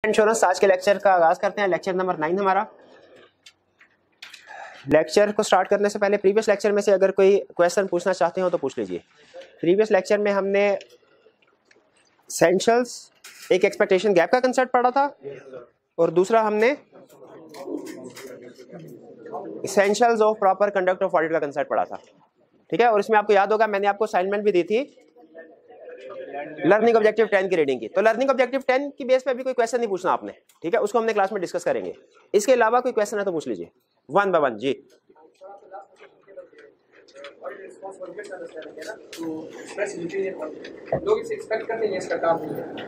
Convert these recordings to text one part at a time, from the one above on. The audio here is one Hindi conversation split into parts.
इंश्योरेंस आज के लेक्चर का आगाज करते हैं। लेक्चर नंबर 9 हमारा। लेक्चर को स्टार्ट करने से पहले प्रीवियस लेक्चर में से अगर कोई क्वेश्चन पूछना चाहते हो तो पूछ लीजिए। प्रीवियस लेक्चर में हमने एसेंशियल्स, एक एक्सपेक्टेशन गैप का कंसेप्ट पढ़ा था और दूसरा हमने essentials of proper conduct of audit का कंसेप्ट पढ़ा था। ठीक है, और इसमें आपको याद होगा मैंने आपको असाइनमेंट भी दी थी लर्निंग ऑब्जेक्टिव 10 की रीडिंग की। तो लर्निंग ऑब्जेक्टिव 10 की बेस पे अभी कोई क्वेश्चन नहीं पूछना आपने, ठीक है, उसको हमने क्लास में डिस्कस करेंगे। इसके अलावा कोई क्वेश्चन है तो पूछ लीजिए वन बाय वन। जी,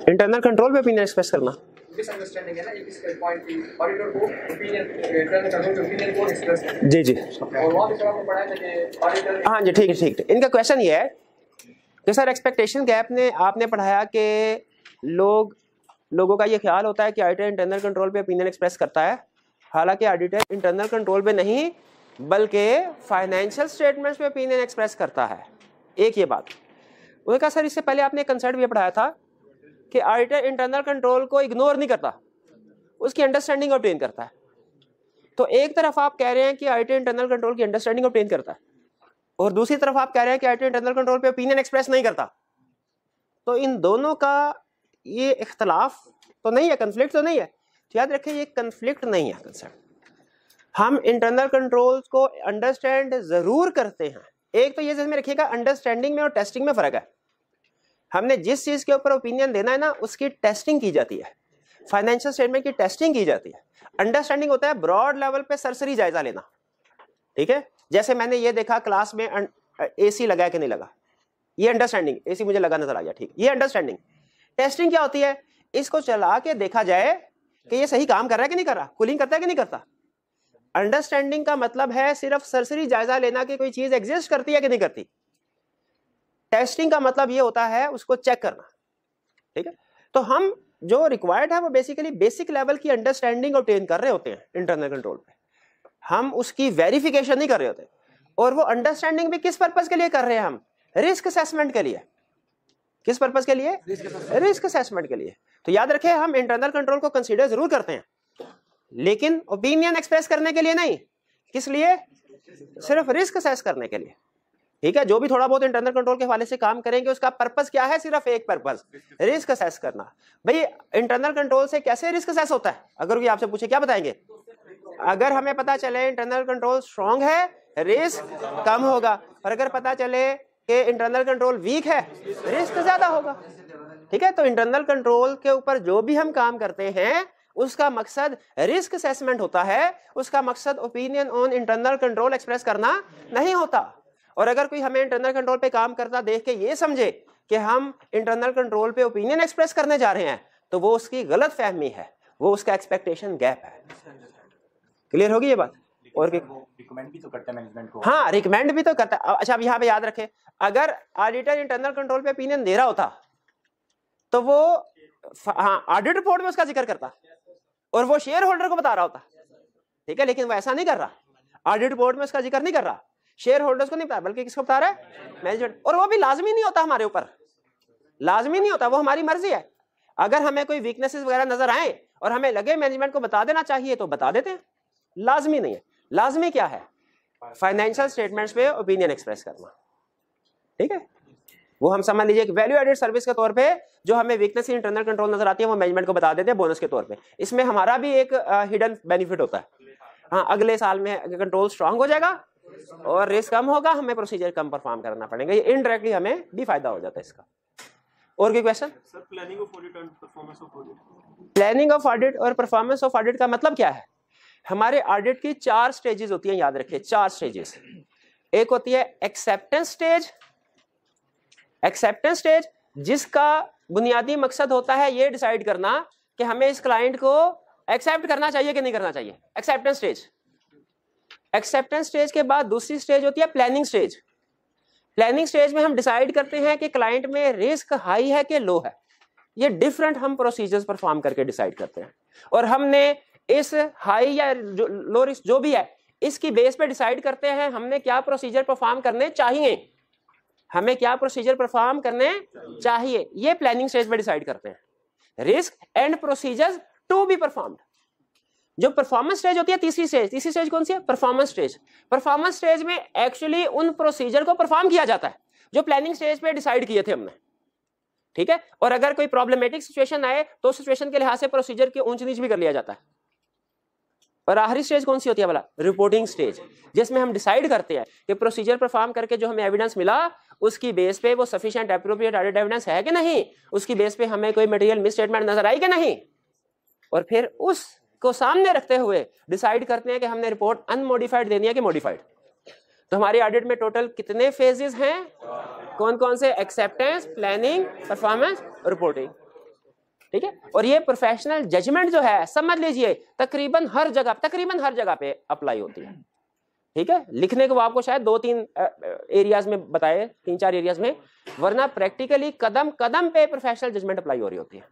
इंटरनल कंट्रोल पे ओपिनियन एक्सप्रेस करना। जी जी, हाँ जी, ठीक है ठीक है। इनका क्वेश्चन ये है कि सर एक्सपेक्टेशन गैप ने आपने पढ़ाया कि लोगों का ये ख्याल होता है कि ऑडिटर इंटरनल कंट्रोल पे ओपिनियन एक्सप्रेस करता है, हालांकि ऑडिटर इंटरनल कंट्रोल पे नहीं बल्कि फाइनेंशियल स्टेटमेंट्स पे ओपिनियन एक्सप्रेस करता है। एक ये बात। उन्होंने कहा सर इससे पहले आपने एक कंसेप्ट भी पढ़ाया था कि ऑडिटर इंटरनल कंट्रोल को इग्नोर नहीं करता, उसकी अंडरस्टैंडिंग ऑब्टेन करता है। तो एक तरफ आप कह रहे हैं कि ऑडिटर इंटरनल कंट्रोल की अंडरस्टैंडिंग ऑब्टेन करता है और दूसरी तरफ आप कह रहे हैं कि ऑडिटर इंटरनल कंट्रोल पे ओपिनियन एक्सप्रेस नहीं करता। तो इन दोनों का ये इख्तलाफ तो नहीं है, कंफ्लिक्ट तो नहीं है। तो याद रखिए ये कंफ्लिक्ट नहीं है कंसेप्ट। हम इंटरनल कंट्रोल्स को अंडरस्टैंड जरूर करते हैं। एक तो ये ध्यान में रखिएगा अंडरस्टैंडिंग में और टेस्टिंग में फर्क है। हमने जिस चीज के ऊपर ओपिनियन देना है ना उसकी टेस्टिंग की जाती है, फाइनेंशियल स्टेटमेंट की टेस्टिंग की जाती है। अंडरस्टैंडिंग होता है ब्रॉड लेवल पे सरसरी जायजा लेना, ठीक है। जैसे मैंने ये देखा क्लास में एसी लगा है कि नहीं लगा, ये अंडरस्टैंडिंग। एसी मुझे लगा नजर आ गया, ठीक, ये अंडरस्टैंडिंग। टेस्टिंग क्या होती है, इसको चला के देखा जाए कि ये सही काम कर रहा है कि नहीं कर रहा, कूलिंग करता है कि नहीं करता। अंडरस्टैंडिंग का मतलब है सिर्फ सरसरी जायजा लेना कि कोई चीज एग्जिस्ट करती है कि नहीं करती। टेस्टिंग का मतलब ये होता है उसको चेक करना, ठीक है। तो हम जो रिक्वायर्ड है वो बेसिकली बेसिक लेवल की अंडरस्टैंडिंग ऑब्टेन कर रहे होते हैं इंटरनल कंट्रोल पे, हम उसकी वेरिफिकेशन नहीं कर रहे होते। और वो अंडरस्टैंडिंग भी किस पर्पस के लिए कर रहे हैं, हम रिस्क असेसमेंट के लिए। किस पर्पस के लिए, रिस्क असेसमेंट के लिए। तो याद रखें हम इंटरनल कंट्रोल को कंसीडर जरूर करते हैं लेकिन ओपिनियन एक्सप्रेस करने के लिए नहीं। किस लिए, सिर्फ रिस्क असेस करने के लिए, ठीक है। जो भी थोड़ा बहुत इंटरनल कंट्रोल के हवाले से काम करेंगे उसका पर्पस क्या है, सिर्फ एक पर्पस, रिस्क असेस करना। भाई इंटरनल कंट्रोल से कैसे रिस्क असेस होता है, अगर कोई आपसे पूछे क्या बताएंगे। अगर हमें पता चले इंटरनल कंट्रोल स्ट्रांग है रिस्क कम होगा, और अगर पता चले कि इंटरनल कंट्रोल वीक है रिस्क ज्यादा होगा, ठीक है। तो इंटरनल कंट्रोल के ऊपर जो भी हम काम करते हैं उसका मकसद रिस्क असेसमेंट होता है, उसका मकसद opinion on internal control express करना नहीं होता। और अगर कोई हमें इंटरनल कंट्रोल पे काम करता देख के ये समझे कि हम इंटरनल कंट्रोल पे ओपिनियन एक्सप्रेस करने जा रहे हैं तो वो उसकी गलत फहमी है, वो उसका एक्सपेक्टेशन गैप है। क्लियर होगी ये बात। और रिकमेंड भी तो करता है मैनेजमेंट को। हाँ, रिकमेंड भी तो करता है। अच्छा अब यहाँ पे याद रखें, अगर ऑडिटर इंटरनल कंट्रोल पे ओपिनियन दे रहा होता तो वो हाँ ऑडिट रिपोर्ट में उसका जिक्र करता और वो शेयर होल्डर को बता रहा होता, ठीक है। लेकिन वो ऐसा नहीं कर रहा, ऑडिट रिपोर्ट में उसका जिक्र नहीं कर रहा, शेयर होल्डर्स को नहीं बता बल्कि किसको बता रहा है, मैनेजमेंट। और वो भी लाजमी नहीं होता हमारे ऊपर, लाजमी नहीं होता, वो हमारी मर्जी है। अगर हमें कोई वीकनेसेस वगैरह नजर आए और हमें लगे मैनेजमेंट को बता देना चाहिए तो बता देते हैं, लाजमी नहीं है। लाजमी क्या है, फाइनेंशियल स्टेटमेंट्स पे ओपिनियन एक्सप्रेस करना, ठीक है। वो हम समझ लीजिए वैल्यू एडेड सर्विस के तौर पे जो हमें वीकनेस इंटरनल कंट्रोल नजर आती है वो मैनेजमेंट को बता देते हैं बोनस के तौर पे। इसमें हमारा भी एक हिडन बेनिफिट होता है। हाँ, अगले साल में कंट्रोल स्ट्रांग हो जाएगा और रिस्क कम होगा, हमें प्रोसीजर कम परफॉर्म करना पड़ेगा, ये इनडायरेक्टली हमें भी फायदा हो जाता है इसका। और कोई question. Planning of audit and performance of audit. Planning of audit और परफॉर्मेंस ऑफ ऑडिट का मतलब क्या है। हमारे ऑडिट की 4 स्टेजेस होती हैं, याद रखिए 4 स्टेजेस। एक होती है एक्सेप्टेंस स्टेज। एक्सेप्टेंस स्टेज जिसका बुनियादी मकसद होता है ये डिसाइड करना कि हमें इस क्लाइंट को एक्सेप्ट करना चाहिए कि नहीं करना चाहिए, एक्सेप्टेंस स्टेज। एक्सेप्टेंस स्टेज के बाद दूसरी स्टेज होती है प्लानिंग स्टेज। प्लानिंग स्टेज में हम डिसाइड करते हैं कि क्लाइंट में रिस्क हाई है कि लो है। ये डिफरेंट हम प्रोसीजर्स परफॉर्म करके डिसाइड करते हैं और हमने इस हाई या लो रिस्क जो भी है इसकी बेस पे डिसाइड करते हैं हमने क्या प्रोसीजर परफॉर्म करने चाहिए, हमें क्या प्रोसीजर परफॉर्म करने चाहिए। ये प्लानिंग स्टेज में डिसाइड करते हैं। Risk and procedures to be performed. जो परफॉर्मेंस स्टेज होती है तीसरी स्टेज कौन सी है? Performance stage. परफॉर्मेंस स्टेज में एक्चुअली उन प्रोसीजर को परफॉर्म किया जाता है जो प्लानिंग स्टेज पे डिसाइड किए थे हमने, ठीक है। और अगर कोई प्रॉब्लमेटिक सिचुएशन आए तो सिचुएशन के लिहाज से प्रोसीजर की ऊंच नीच भी कर लिया जाता है। और आखिरी स्टेज कौन सी होती है? वाला रिपोर्टिंग स्टेज, जिसमें हम डिसाइड करते हैं कि प्रोसीजर परफॉर्म करके जो हमें एविडेंस मिला उसकी बेस पे वो सफिशिएंट एप्रोप्रिएट ऑडिट एविडेंस है कि नहीं, उसकी बेस पे हमें कोई मटेरियल मिसस्टेटमेंट नजर आई कि नहीं, और फिर उसको सामने रखते हुए डिसाइड करते हैं कि हमने रिपोर्ट अनमोडिफाइड देनी है कि मॉडिफाइड। तो हमारी ऑडिट में टोटल कितने फेजेस हैं? कौन कौन से? एक्सेप्टेंस, प्लानिंग, परफॉर्मेंस, रिपोर्टिंग, ठीक है। और ये प्रोफेशनल जजमेंट जो है समझ लीजिए तकरीबन हर जगह पे अप्लाई होती है, ठीक है। लिखने को वो आपको शायद 2-3 एरियाज में बताए, 3-4 एरियाज में, वरना प्रैक्टिकली कदम कदम पे प्रोफेशनल जजमेंट अप्लाई हो रही होती है।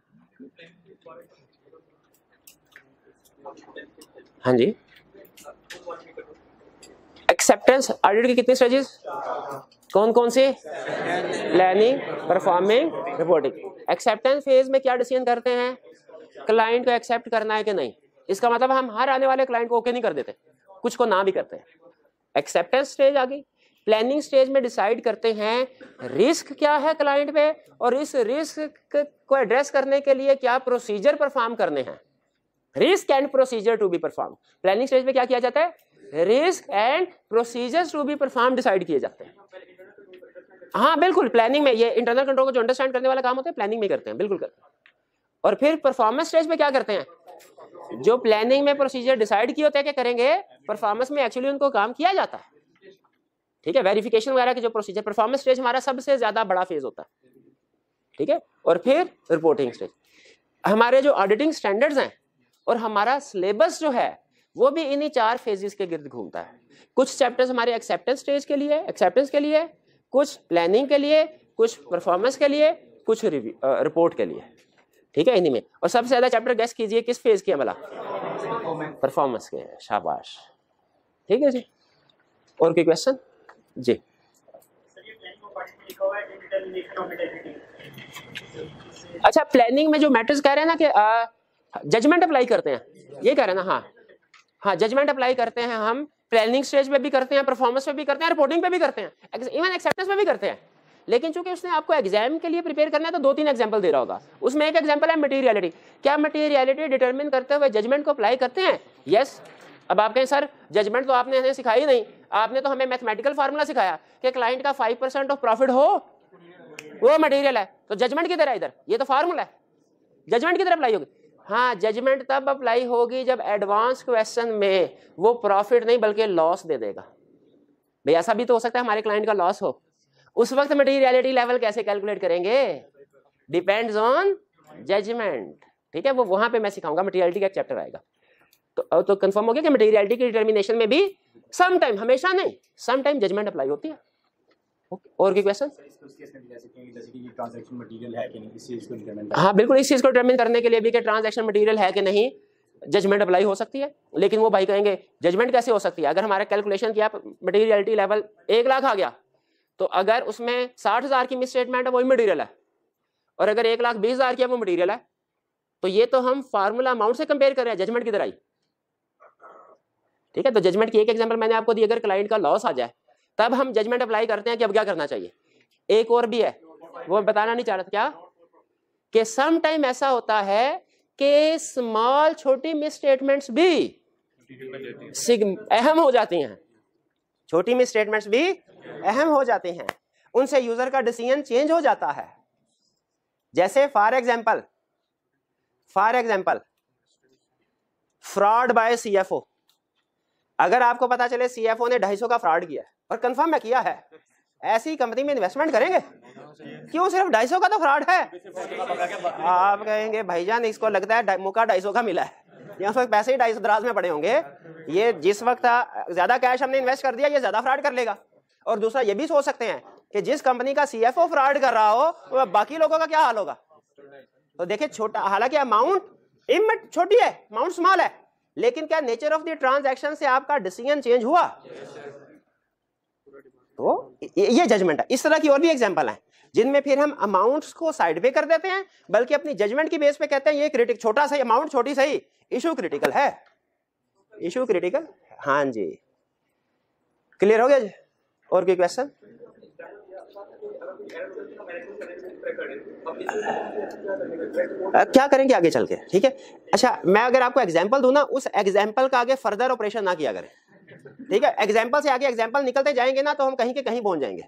हाँ जी, एक्सेप्टेंस ऑडिट की कितनी स्टेजेस? कौन कौन से? Planning, performing, reporting. Acceptance phase में क्या डिसीजन करते हैं? क्लाइंट को एक्सेप्ट करना है कि नहीं। इसका मतलब हम हर आने वाले क्लाइंट को ओके नहीं कर देते, कुछ को ना भी करते हैं। एक्सेप्टेंस स्टेज आ गई। प्लानिंग स्टेज में डिसाइड करते हैं रिस्क क्या है क्लाइंट पे और इस रिस्क को एड्रेस करने के लिए क्या प्रोसीजर परफॉर्म करने हैं। Risk and procedure to be perform. Planning stage में क्या किया जाता है? Risk and procedures to be perform decide किए जाते हैं। हाँ बिल्कुल, प्लानिंग में ये इंटरनल कंट्रोल को जो अंडरस्टैंड करने वाला काम होता है प्लानिंग में करते हैं, बिल्कुल करते हैं। और फिर परफॉर्मेंस स्टेज में क्या करते हैं? जो प्लानिंग में प्रोसीजर डिसाइड किए होते हैं क्या करेंगे, परफॉर्मेंस में एक्चुअली उनको काम किया जाता है, ठीक है। वेरिफिकेशन वगैरह के जो प्रोसीजर, परफॉर्मेंस स्टेज हमारा सबसे ज्यादा बड़ा फेज होता है, ठीक है। और फिर रिपोर्टिंग स्टेज। हमारे जो ऑडिटिंग स्टैंडर्ड्स हैं और हमारा सिलेबस जो है वो भी इन्हीं 4 फेजेस के गिर्द घूमता है। कुछ चैप्टर्स हमारे एक्सेप्टेंस स्टेज के लिए, कुछ प्लानिंग के लिए, कुछ परफॉर्मेंस के लिए, कुछ रिपोर्ट के लिए, ठीक है, इन्हीं में। और सबसे ज्यादा चैप्टर गेस कीजिए किस फेज की है? भला परफॉर्मेंस के। शाबाश, ठीक है जी। और कोई क्वेश्चन? जी अच्छा, प्लानिंग में जो मैटर्स कह रहे हैं ना कि जजमेंट अप्लाई करते हैं, ये कह रहे हैं ना? हाँ, जजमेंट अप्लाई करते हैं हम प्लानिंग स्टेज में भी करते हैं, परफॉर्मेंस में भी करते हैं, रिपोर्टिंग पे भी करते हैं, इवन एक्सेप्टेंस में भी करते हैं। लेकिन चूंकि उसने आपको एग्जाम के लिए प्रिपेयर करना है तो 2-3 एग्जांपल दे रहा होगा। उसमें एक एग्जांपल है मटेरियलिटी। क्या मटेरियलिटी डिटरमिन करते हुए जजमेंट को अप्लाई करते हैं? यस। अब आप कहें सर जजमेंट तो आपने हमें सिखाई नहीं, आपने तो हमें मैथमेटिकल फार्मूला सिखाया कि क्लाइंट का 5% ऑफ प्रॉफिट हो वो मटेरियल है, तो जजमेंट किधर है? इधर ये तो फार्मूला है, जजमेंट किधर अप्लाई होगी? हाँ, जजमेंट तब अप्लाई होगी जब एडवांस क्वेश्चन में वो प्रॉफिट नहीं बल्कि लॉस दे देगा। भाई ऐसा भी तो हो सकता है हमारे क्लाइंट का लॉस हो, उस वक्त मटेरियलिटी लेवल कैसे कैलकुलेट करेंगे? डिपेंड्स ऑन जजमेंट, ठीक है। वो वहां पे मैं सिखाऊंगा, मटेरियलिटी का एक चैप्टर आएगा। तो कंफर्म हो गया कि मटेरियलिटी की डिटर्मिनेशन में भी सम टाइम, हमेशा नहीं, सम टाइम जजमेंट अप्लाई होती है। और कोई क्वेश्चन? हाँ बिल्कुल, इस चीज को डिटरमिन करने के लिए भी कि ट्रांजैक्शन मटेरियल है कि नहीं जजमेंट अप्लाई हो सकती है। लेकिन वो भाई कहेंगे जजमेंट कैसे हो सकती है? अगर हमारा कैलकुलेशन किया मटेरियलिटी लेवल 1 लाख आ गया तो अगर उसमें 60,000 की मिस स्टेटमेंट है वही मटेरियल है, और अगर 1,20,000 की है वो मटेरियल है, तो ये तो हम फार्मूला अमाउंट से कंपेयर कर रहे हैं, जजमेंट किधर आई? ठीक है, तो जजमेंट की एक एग्जांपल मैंने आपको दी। अगर क्लाइंट का लॉस आ जाए तब हम जजमेंट अप्लाई करते हैं कि अब क्या करना चाहिए। एक और भी है, वो बताना नहीं चाह रहा था, क्या कि सम टाइम ऐसा होता है कि स्मॉल छोटी मिस स्टेटमेंट्स भी अहम हो जाती हैं, छोटी मिस स्टेटमेंट्स भी अहम हो जाती हैं, उनसे यूजर का डिसीजन चेंज हो जाता है। जैसे for example fraud bye CFO. अगर आपको पता चले सीएफओ ने 250 का फ्रॉड किया और कंफर्म में किया है, ऐसी कंपनी में इन्वेस्टमेंट करेंगे? क्यों, सिर्फ 250 का तो फ्रॉड है। आप कहेंगे भाईजान इसको लगता है मौका 250 का मिला है, या उस वक्त पैसे ही 250 दराज में पड़े होंगे, ये जिस वक्त ज्यादा कैश हमने इन्वेस्ट कर दिया ये ज्यादा फ्रॉड कर लेगा। और दूसरा ये भी सोच सकते हैं कि जिस कंपनी का सीएफओ फ्रॉड कर रहा हो तो बाकी लोगों का क्या हाल होगा। तो देखिए छोटा, हालांकि अमाउंट छोटी है, अमाउंट स्मॉल है, लेकिन क्या नेचर ऑफ द ट्रांजैक्शन से आपका डिसीजन चेंज हुआ? तो ये जजमेंट है। इस तरह की और भी एग्जांपल है। जिनमें फिर हम अमाउंट्स को साइड पे कर देते हैं, बल्कि अपनी जजमेंट की बेस पे कहते हैं ये क्रिटिक छोटा सा अमाउंट छोटी सही, इशू क्रिटिकल है, इशू क्रिटिकल। हाँ जी, क्लियर हो गया जी? और कोई क्वेश्चन? क्या करेंगे आगे चल के, ठीक है। अच्छा, मैं अगर आपको एग्जांपल दूं ना, उस एग्जांपल का आगे फर्दर ऑपरेशन ना किया करें, ठीक है। एग्जांपल से आगे एग्जांपल निकलते जाएंगे ना तो हम कहीं के कहीं पहुंच जाएंगे,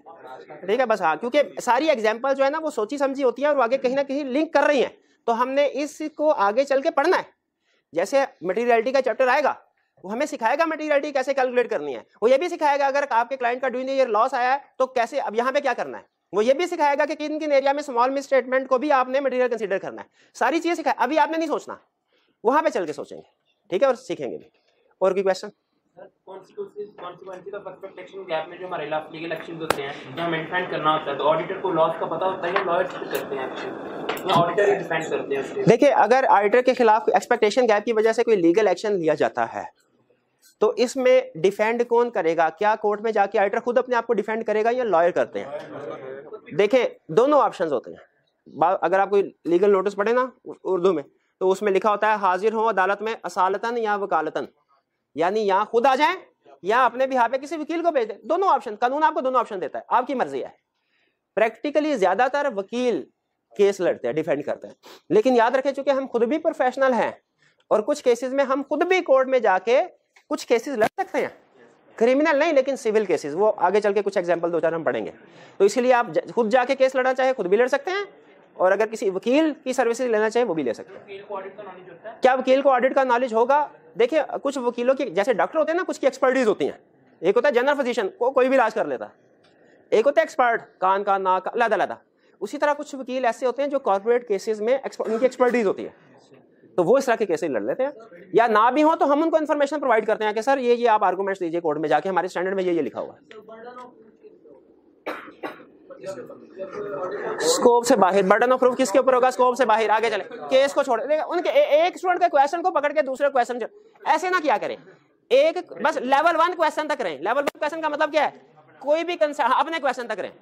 ठीक है। बस हाँ, क्योंकि सारी एग्जांपल जो है ना वो सोची समझी होती है और आगे कहीं ना कहीं लिंक कर रही है, तो हमने इसको आगे चल के पढ़ना है। जैसे मटेरियलिटी का चैप्टर आएगा, वो हमें सिखाएगा मटेरियलिटी कैसे कैलकुलेट करनी है। वो ये भी सिखाएगा अगर आपके क्लाइंट का ड्यूरिंग द ईयर लॉस आया है तो कैसे, अब यहाँ पे क्या करना है। वो ये भी सिखाएगा कि किन किन एरिया में स्मॉल मिस स्टेटमेंट को भी आपने मटेरियल कंसीडर करना है। सारी चीजें सिखाए, अभी आपने नहीं सोचना, वहां पे चल के सोचेंगे, ठीक है, और सीखेंगे भी। और कोई question? Consequences of expectation gap में जो हमारे लीगल एक्शंस होते हैं, जो हमें डिफेंड करना होता है, तो ऑडिटर को लॉस का पता होता है या लॉयर्स करते हैं एक्शन, या ऑडिटर ही डिफेंड करते हैं उसके? देखिए, अगर ऑडिटर के खिलाफ एक्सपेक्टेशन गैप की वजह से कोई लीगल एक्शन लिया जाता है तो इसमें डिफेंड कौन करेगा? क्या कोर्ट में जाके ऑडिटर खुद अपने आप को डिफेंड करेगा या लॉयर करते हैं? देखिए, दोनों ऑप्शंस होते हैं। अगर आप कोई लीगल नोटिस पढ़े ना उर्दू में, तो उसमें लिखा होता है हाजिर हो अदालत में असालतन या वकालतन, यानी यहाँ खुद आ जाएं या अपने बिहाफ पे किसी वकील को भेज दें। दोनों ऑप्शन, कानून आपको दोनों ऑप्शन देता है, आपकी मर्जी है। प्रैक्टिकली ज्यादातर वकील केस लड़ते हैं, डिफेंड करते हैं, लेकिन याद रखें चूंकि हम खुद भी प्रोफेशनल हैं और कुछ केसेस में हम खुद भी कोर्ट में जाके कुछ केसेस लड़ सकते हैं, क्रिमिनल नहीं लेकिन सिविल केसेस, वो आगे चल के कुछ एग्जांपल दो चार हम पढ़ेंगे। तो इसीलिए आप खुद जाके केस लड़ना चाहे खुद भी लड़ सकते हैं, और अगर किसी वकील की सर्विसेज लेना चाहे वो भी ले सकते हैं। क्या वकील को ऑडिट का नॉलेज होगा? देखिए, कुछ वकीलों की, जैसे डॉक्टर होते हैं ना, कुछ की एक्सपर्टीज होती है। एक होता है जनरल फिजिशियन, कोई भी इलाज कर लेता है, एक होता है एक्सपर्ट, कान का नाक अलग-अलग। उसी तरह कुछ वकील ऐसे होते हैं जो कॉर्पोरेट केसेस में उनकी एक्सपर्टीज होती है, तो वो इस तरह के केसेस लड़ लेते हैं। या ना भी हो तो हम उनको इन्फॉर्मेशन प्रोवाइड करते हैं कि सर ये आप आर्गूमेंट्स दीजिए कोर्ट में जाके, हमारे स्टैंडर्ड में ये लिखा हुआ है। स्कोप से बाहर, बर्डन ऑफ प्रूफ किसके ऊपर होगा? स्कोप से बाहर। आगे चले, केस को छोड़ देगा, उनके एक स्टूडेंट के क्वेश्चन को पकड़ के दूसरे क्वेश्चन, ऐसे ना क्या करें, एक बस लेवल 1 क्वेश्चन तक रहें। लेवल 1 क्वेश्चन का मतलब क्या है? कोई भी अपने क्वेश्चन तक रहें,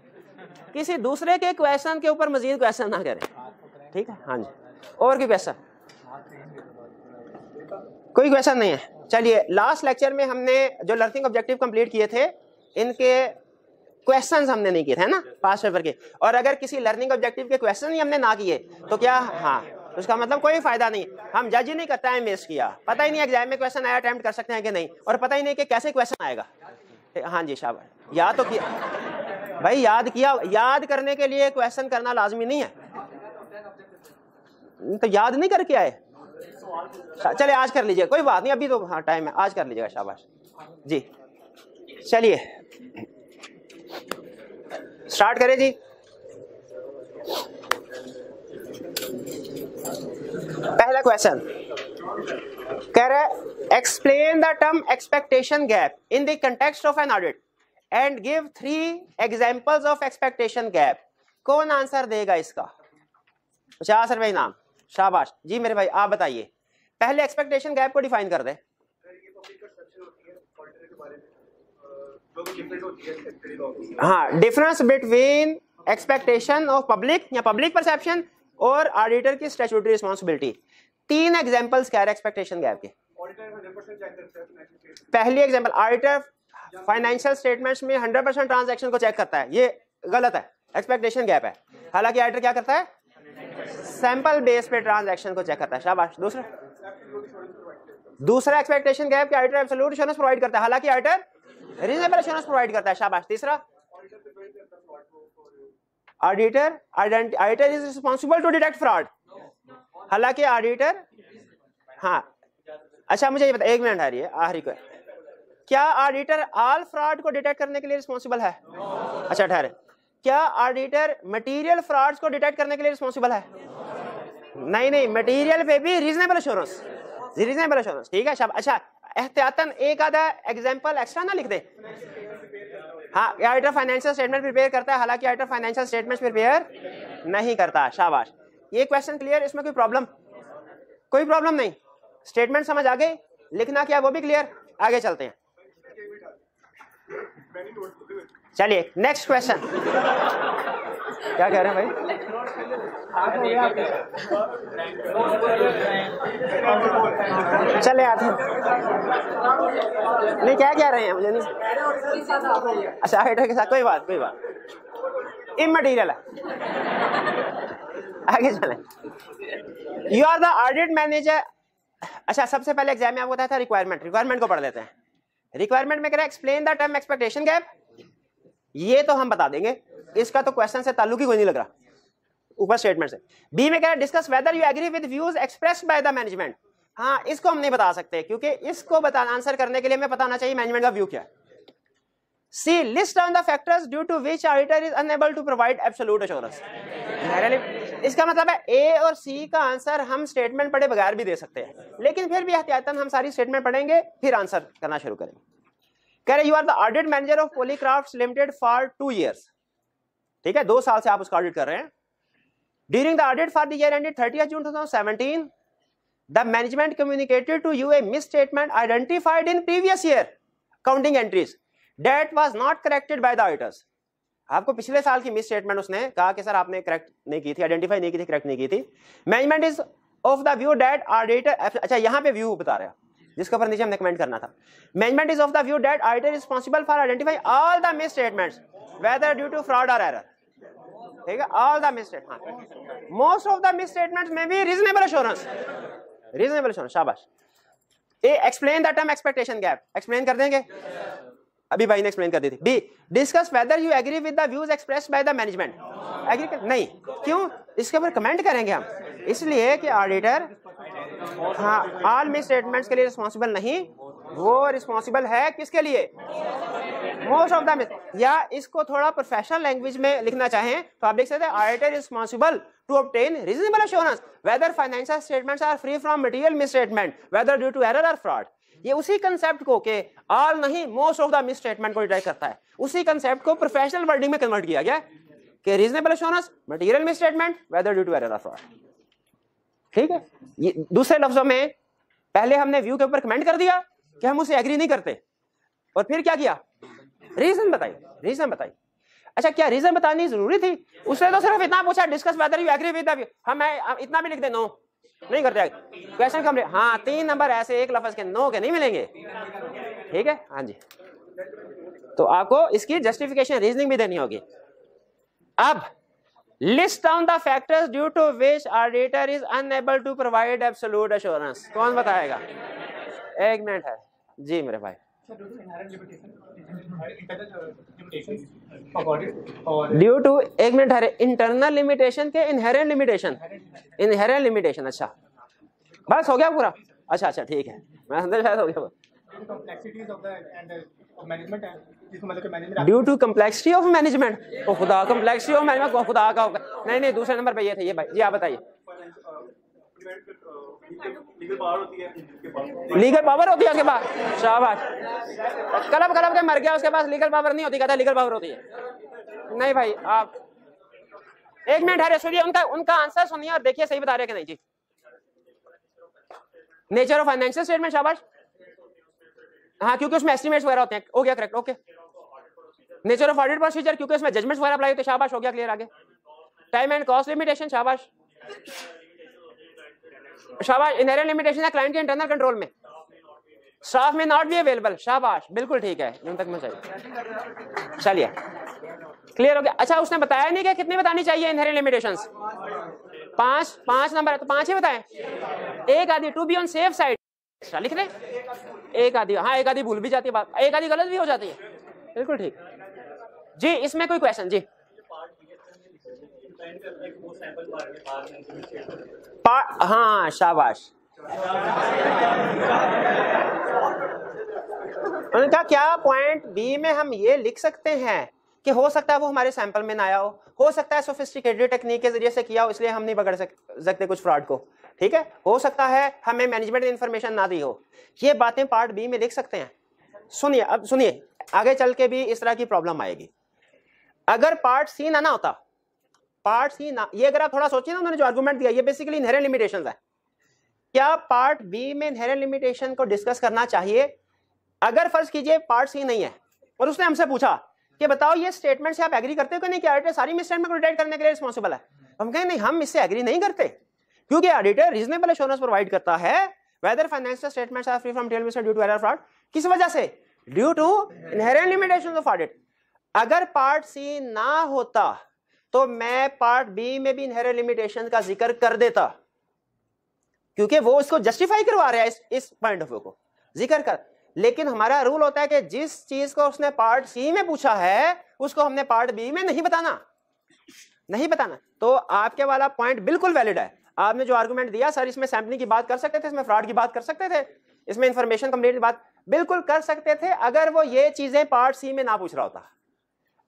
किसी दूसरे के क्वेश्चन के ऊपर मजीद क्वेश्चन ना करें, ठीक है। हाँ जी, और कोई क्वेश्चन? कोई क्वेश्चन नहीं है। चलिए, लास्ट लेक्चर में हमने जो लर्निंग ऑब्जेक्टिव कंप्लीट किए थे, इनके क्वेश्चंस हमने नहीं किए थे ना पास्ट पेपर के, और अगर किसी लर्निंग ऑब्जेक्टिव के क्वेश्चन ही हमने ना किए तो क्या, हाँ, उसका मतलब कोई फायदा नहीं। हम जज ही नहीं करता है, मिस किया, पता ही नहीं एग्जाम में क्वेश्चन आया अटेम्प्ट कर सकते हैं कि नहीं, और पता ही नहीं कि कैसे क्वेश्चन आएगा। हाँ जी, शाबाश, याद तो किया भाई, याद किया। याद करने के लिए क्वेश्चन करना लाजमी नहीं है, तो याद नहीं करके आए, चले आज कर लीजिए, कोई बात नहीं, अभी तो हाँ टाइम है, आज कर लीजिएगा, शाबाश जी। चलिए स्टार्ट करें जी। पहला क्वेश्चन कह रहा है, explain the term expectation gap in the context of an audit and give 3 examples of expectation gap. कौन आंसर देगा इसका? 50 रुपए इनाम, शाबाश जी। मेरे भाई आप बताइए, पहले एक्सपेक्टेशन गैप को डिफाइन कर दे। हाँ, difference between expectation of public या पब्लिक परसेप्शन और ऑडिटर की स्टैट्यूटरी रिस्पांसिबिलिटी। 3 एग्जांपल्स कह रहे एक्सपेक्टेशन गैप के। पहली एग्जांपल, ऑडिटर फाइनेंशियल स्टेटमेंट्स में 100% ट्रांजैक्शन को चेक करता है, ये गलत है, एक्सपेक्टेशन गैप है। हालांकि ऑडिटर क्या करता है? सैंपल बेस पे ट्रांजैक्शन को चेक करता है, शाबाश। दूसरा एक्सपेक्टेशन गैप के ऑडिटर एब्सोल्यूट एश्योरेंस प्रोवाइड करता है, हालांकि ऑडिटर रीजनेबल एश्योरेंस प्रोवाइड करता है, शाबाश। तीसरा, auditor is responsible to detect fraud, हालांकि ऑडिटर, हाँ अच्छा मुझे ये बता, 1 मिनट आ रही है, आखिरी को, क्या ऑडिटर ऑल फ्रॉड को डिटेक्ट करने के लिए रिस्पांसिबल है? अच्छा ठहरे, क्या ऑडिटर मटेरियल फ्रॉड्स को डिटेक्ट करने के लिए रिस्पांसिबल है? नहीं, मटेरियल पे भी रीजनेबल एश्योरेंस, ठीक है। अच्छा, एहतियातन एक आधा एग्जांपल एक्स्ट्रा ना लिख दे। हाँ, ऑडिटर फाइनेंशियल स्टेटमेंट प्रिपेयर करता है, हालांकि ऑडिटर फाइनेंशियल स्टेटमेंट प्रिपेयर नहीं करता, शाबाश। ये क्वेश्चन क्लियर? इसमें कोई प्रॉब्लम? कोई प्रॉब्लम नहीं, स्टेटमेंट समझ आ गई, लिखना क्या वो भी क्लियर। आगे चलते हैं, चलिए नेक्स्ट क्वेश्चन। क्या कह रहे हैं भाई? चले आते हैं। नहीं क्या कह रहे हैं मुझे नहीं। अच्छा ऑडिटर के साथ कोई बात इमटेरियल है। आगे चलें। You are the audit manager. अच्छा सबसे पहले एग्जाम में आपको बताया था रिक्वायरमेंट को पढ़ लेते हैं। रिक्वायरमेंट में कह रहा है explain the term expectation gap. ये तो हम बता देंगे, इसका तो क्वेश्चन से ताल्लुक ही कोई नहीं लग रहा ऊपर स्टेटमेंट से। बी में कह रहा है discuss whether you agree with views expressed by the management. हाँ इसको हम नहीं बता सकते क्योंकि इसको आंसर करने के लिए हमें पता होना चाहिए मैनेजमेंट का व्यू क्या है। C list down the factors due to which auditor is unable to provide absolute assurance. इसका मतलब है ए और सी का आंसर हम स्टेटमेंट पढ़े बगैर भी दे सकते हैं, लेकिन फिर भी एहतियातन हम सारी स्टेटमेंट पढ़ेंगे फिर आंसर करना शुरू करेंगे। कह रहे you are the audit manager of Polycrafts limited for 2 years। ठीक है 2 साल से आप उसका ऑडिट कर रहे हैं। During the audit for the year ended 30 June 2017 the management communicated to you a misstatement identified in previous year counting entries that was not corrected by the auditors. आपको पिछले साल की मिस स्टेटमेंट उसने कहा कि सर आपने करेक्ट नहीं की थी, आइडेंटिफाई नहीं की थी, करेक्ट नहीं की थी। Management is of the view that auditor. अच्छा यहाँ पे व्यू बता रहा है जिसके ऊपर नीचे हमने कमेंट करना था। Management is of the view that auditor is responsible for identify all the misstatements whether due to fraud और एरर। ठीक है all the misstatement most of the misstatements में भी रीजनेबल एश्योरेंस शाबाश। A explain the term expectation gap. Explain कर देंगे, अभी भाई ने एक्सप्लेन कर दी थी। B discuss whether you agree with the views expressed by the management. Agree नहीं क्यों, इसके ऊपर कमेंट करेंगे हम, इसलिए कि ऑडिटर हाँ ऑल मिस स्टेटमेंट्स के लिए रिस्पांसिबल नहीं, वो रिस्पांसिबल है किसके लिए, मोस्ट ऑफ द मिस। या इसको थोड़ा प्रोफेशनल लैंग्वेज में लिखना चाहें तो आप लिख सकते हैं auditor responsible to obtain reasonable assurance whether financial statements are free from material misstatement whether due to error और फ्रॉड। ये उसी कंसेप्ट को के ऑल नहीं most of the misstatement को डिटेक्ट करता है, उसी कंसेप्ट को प्रोफेशनल वर्डिंग में कन्वर्ट किया गया कि reasonable assurance material misstatement whether due to error और फ्रॉड। ठीक है ये दूसरे लफ्जों में पहले हमने व्यू के ऊपर कमेंट कर दिया कि हम उसे एग्री नहीं करते और फिर क्या किया, रीजन बताई। अच्छा क्या रीजन बतानी जरूरी थी? उसने तो सिर्फ इतना पूछा discuss whether you agree with the view. हम इतना भी लिख दे नो नहीं करते क्वेश्चन कम। हाँ 3 नंबर ऐसे एक लफ्ज के नो के नहीं मिलेंगे। ठीक है हाँ जी, तो आपको इसकी जस्टिफिकेशन रीजनिंग भी देनी होगी। अब list down the factors due to which auditor is unable to provide absolute assurance. कौन बताएगा? 1 मिनट है जी मेरे भाई। ड्यू टू 1 मिनट है इंटरनल लिमिटेशन के इनहेरेंट लिमिटेशन। अच्छा बस हो गया पूरा? अच्छा ठीक है, मैं अंदर शायद हो गया। Due to complexity of management. ओ खुदा, कम्प्लेक्सिटी ऑफ मैनेजमेंट को खुदा का होगा। नहीं दूसरे नंबर पे ये थे ये भाई जी, आप बताइए। लीगल पावर होती है उसके पास, शाबाश। क्लब के मर गया उसके पास लीगल पावर नहीं होती, कहता लीगल पावर होती है। नहीं भाई आप 1 मिनट है सुनिए, उनका आंसर सुनिए और देखिए सही बता रहे कि नहीं जी। नेचर ऑफ फाइनेंशियल स्टेटमेंट, शाबाश। हाँ क्योंकि उसमें एस्टिमेट्स वगैरह होते हैं, हो गया correct okay. Nature of audit procedure क्योंकि उसमें जजमेंट्स वगैरह अप्लाई होते हैं, शाबाश हो गया क्लियर। आगे टाइम एंड कॉस्ट लिमिटेशन, शाबाश। इनहेरेंट लिमिटेशन है क्लाइंट के इंटरनल कंट्रोल में, स्टाफ में नॉट बी अवेलेबल, शाबाश बिल्कुल ठीक है। यूं तक में चलिए क्लियर हो गया। अच्छा उसने बताया नहीं कि कितनी बतानी चाहिए इनहेरेंट लिमिटेशंस? 5 नंबर है तो 5 ही बताएं। एक आधी to be on safe side लिख दे, एक आधी हाँ एक आधी भूल भी जाती है बात, एक आधी गलत भी हो जाती है, बिल्कुल ठीक जी। इसमें कोई क्वेश्चन जी? हाँ शाबाश। उनका क्या पॉइंट बी में हम ये लिख सकते हैं कि हो सकता है वो हमारे सैंपल में ना आया हो सकता है सोफिस्टिकेटेड टेक्निक के जरिए से किया हो, इसलिए हम नहीं पकड़ सकते कुछ फ्रॉड को। ठीक है हो सकता है हमें मैनेजमेंट इन्फॉर्मेशन ना दी हो, ये बातें पार्ट बी में लिख सकते हैं। सुनिए अब सुनिए, आगे चल के भी इस तरह की प्रॉब्लम आएगी। अगर पार्ट सी ना होता, पार्ट सी ना, ये अगर आप थोड़ा सोचिए ना, उन्होंने जो आर्गुमेंट दिया ये बेसिकली इनहेरेंट लिमिटेशंस है। क्या पार्ट बी में इनहेरेंट लिमिटेशन को डिस्कस करना चाहिए? अगर फर्ज कीजिए पार्ट सी नहीं है और उसने हमसे पूछा कि बताओ ये स्टेटमेंट से आप एग्री करते हो कि नहीं कि ऑडिटर सारी मिसस्टेटमेंट को डिटेक्ट करने के लिए रिस्पॉन्सिबल है? हम कहें नहीं, हम इससे एग्री नहीं करते, क्योंकि ऑडिटर रीजनेबल एश्योरेंस प्रोवाइड करता है whether financial statements are free from tell mistake due to error fraud. किस वजह से? Due to inherent limitations of audit. अगर पार्ट सी ना होता तो मैं पार्ट बी में भी इनहेरेंट लिमिटेशन का जिक्र कर देता, क्योंकि वो इसको जस्टिफाई करवा रहा है, इस पॉइंट ऑफ व्यू को जिक्र कर। लेकिन हमारा रूल होता है कि जिस चीज को उसने पार्ट सी में पूछा है उसको हमने पार्ट बी में नहीं बताना, नहीं बताना। तो आपके वाला पॉइंट बिल्कुल वैलिड है। आपने जो आर्गुमेंट दिया सर, इसमें सैम्पलिंग की बात कर सकते थे, इसमें फ्रॉड की बात कर सकते थे, इसमें इंफॉर्मेशन कंप्लीट की बात बिल्कुल कर सकते थे, अगर वो ये चीजें पार्ट सी में ना पूछ रहा होता।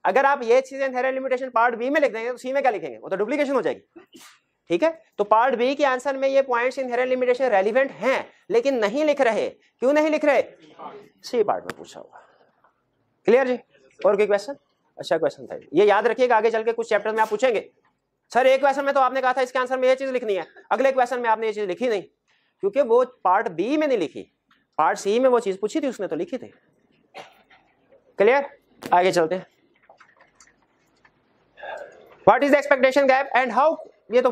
अगर आप ये चीजें इनहेरेंट लिमिटेशन पार्ट बी में लिख देंगे तो सी में क्या लिखेंगे? वो तो डुप्लीकेशन हो जाएगी। ठीक है, तो पार्ट बी के आंसर में ये पॉइंट्स इनहेरेंट लिमिटेशन रेलिवेंट हैं, लेकिन नहीं लिख रहे। क्यों नहीं लिख रहे? सी पार्ट में पूछा हुआ। क्लियर जी? और कोई क्वेश्चन? अच्छा क्वेश्चन था ये, याद रखिएगा, आगे चल के कुछ चैप्टर में आप पूछेंगे सर एक क्वेश्चन में तो आपने कहा था इसके आंसर में ये चीज लिखनी है, अगले क्वेश्चन में आपने ये चीज लिखी नहीं, क्योंकि वो पार्ट बी में नहीं लिखी, पार्ट सी में वो चीज पूछी थी, उसने तो लिखी थी। क्लियर? आगे चलते हैं। What is the expectation gap and how, ये तो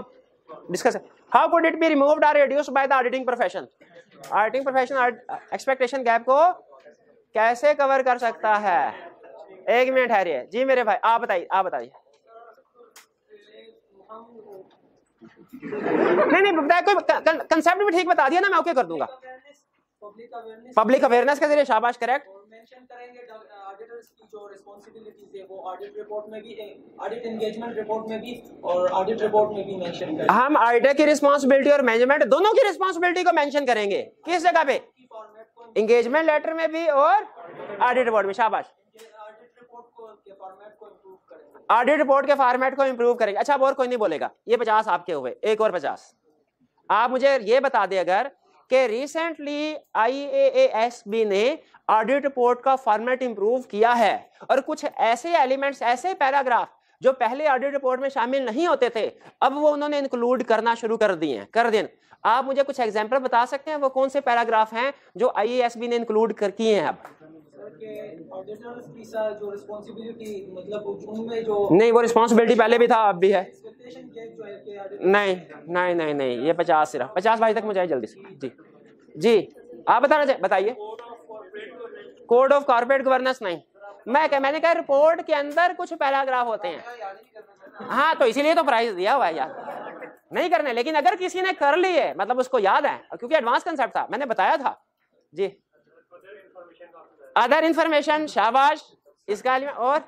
डिस्कस है, how could it be removed और reduced by the auditing profession? Auditing profession expectation gap को कैसे कवर कर सकता है? एक मिनट ठहरिए जी मेरे भाई, आप बताइए, आप बताइए। नहीं बताया, कोई कंसेप्ट भी ठीक बता दिया ना, मैं ओके कर दूंगा। पब्लिक अवेयरनेस के जरिए, शाबाश, करेक्ट। मेंशन करेंगे ऑडिटर्स की जो रिस्पांसिबिलिटीज है वो ऑडिट रिपोर्ट में भी, ऑडिट एंगेजमेंट रिपोर्ट में भी और ऑडिट रिपोर्ट में भी मेंशन करेंगे। हम ऑडिटर की रिस्पांसिबिलिटी और मैनेजमेंट दोनों की रिस्पांसिबिलिटी को मेंशन करेंगे। किस जगह पे? एंगेजमेंट लेटर में भी और ऑडिट रिपोर्ट में। शाबाश। ऑडिट रिपोर्ट के फॉर्मेट को इंप्रूव करेंगे। अच्छा, अब और कोई नहीं बोलेगा, ये 50 आपके हुए, एक और 50। आप मुझे ये बता दें अगर कि रिसेंटली IAASB ने ऑडिट रिपोर्ट का फॉर्मेट इंप्रूव किया है और कुछ ऐसे एलिमेंट्स, ऐसे पैराग्राफ जो पहले ऑडिट रिपोर्ट में शामिल नहीं होते थे, अब वो उन्होंने इंक्लूड करना शुरू कर दिए। आप मुझे कुछ एग्जांपल बता सकते हैं वो कौन से पैराग्राफ हैं जो IASB ने इंक्लूड किए हैं? अब ऑडिटर्स की जो रिस्पांसिबिलिटी, मतलब उनमें जो नहीं, वो रिस्पांसिबिलिटी पहले भी था, अब भी है। नहीं, ये 50 सिर्फ 50 भाई तक मुझे जल्दी से। जी आप बताना चाहिए, बताइए। कोड ऑफ कॉर्पोरेट गवर्नेंस नहीं, मैंने कहा रिपोर्ट के अंदर कुछ पैराग्राफ होते हैं। हाँ, तो इसीलिए तो प्राइज दिया हुआ है यार, नहीं करने। लेकिन अगर किसी ने कर ली है, मतलब उसको याद है, क्योंकि एडवांस कंसेप्ट था, मैंने बताया था। जी, अदर इंफॉर्मेशन, शाबाश, इसका और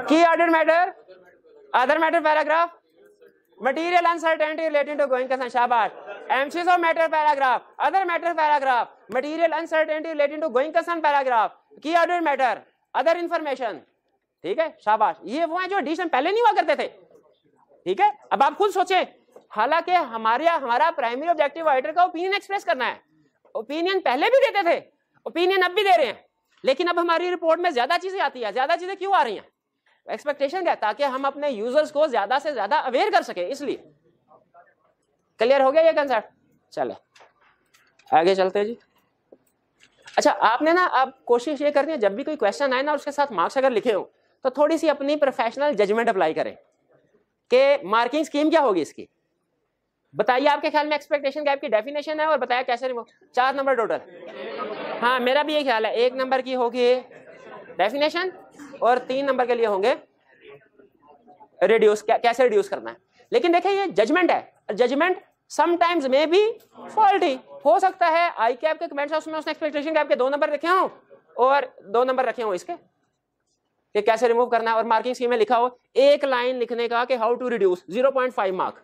key audit matter, other matter paragraph, material uncertainty relating to going concern, शाबाश। Emphasis of matter paragraph, other matter paragraph, material uncertainty relating to going concern paragraph, key audit matter, other information. ठीक है, शाबाश। ये वो हैं जो एडिशन पहले नहीं हुआ करते थे। ठीक है, अब आप खुद सोचें, हालांकि हमारा प्राइमरी ऑब्जेक्टिव ऑडिटर का ओपिनियन एक्सप्रेस करना है। ओपिनियन पहले भी देते थे, ओपिनियन अब भी दे रहे हैं, लेकिन अब हमारी रिपोर्ट में ज्यादा चीजें आती है। ज्यादा चीजें क्यों आ रही हैं? एक्सपेक्टेशन है ताकि हम अपने यूजर्स को ज्यादा से ज्यादा अवेयर कर सके, इसलिए। क्लियर हो गया ये कंसेप्ट? चले आगे चलते हैं जी। अच्छा, आपने ना अब कोशिश ये करनी है जब भी कोई क्वेश्चन आए ना उसके साथ मार्क्स अगर लिखे हो तो थोड़ी सी अपनी प्रोफेशनल जजमेंट अप्लाई करें कि मार्किंग स्कीम क्या होगी इसकी। बताइए आपके ख्याल में एक्सपेक्टेशन गैप की डेफिनेशन है और बताया कैसे रिमूव। 4 number total. हाँ, मेरा भी ये ख्याल है, 1 नंबर की होगी डेफिनेशन और 3 नंबर के लिए होंगे रिड्यूस, कैसे रिड्यूस करना है। लेकिन देखिए ये जजमेंट है, जजमेंट समटाइम्स में भी फॉल्टी हो सकता है। आई कैप के कमेंट्स उसमें उसने एक्सपेक्टेशन गैप के 2 नंबर रखे हों और 2 नंबर रखे हों इसके कि कैसे रिमूव करना है, और मार्किंग स्कीम में लिखा हो एक लाइन लिखने का कि हाउ टू रिड्यूस 0.5 मार्क।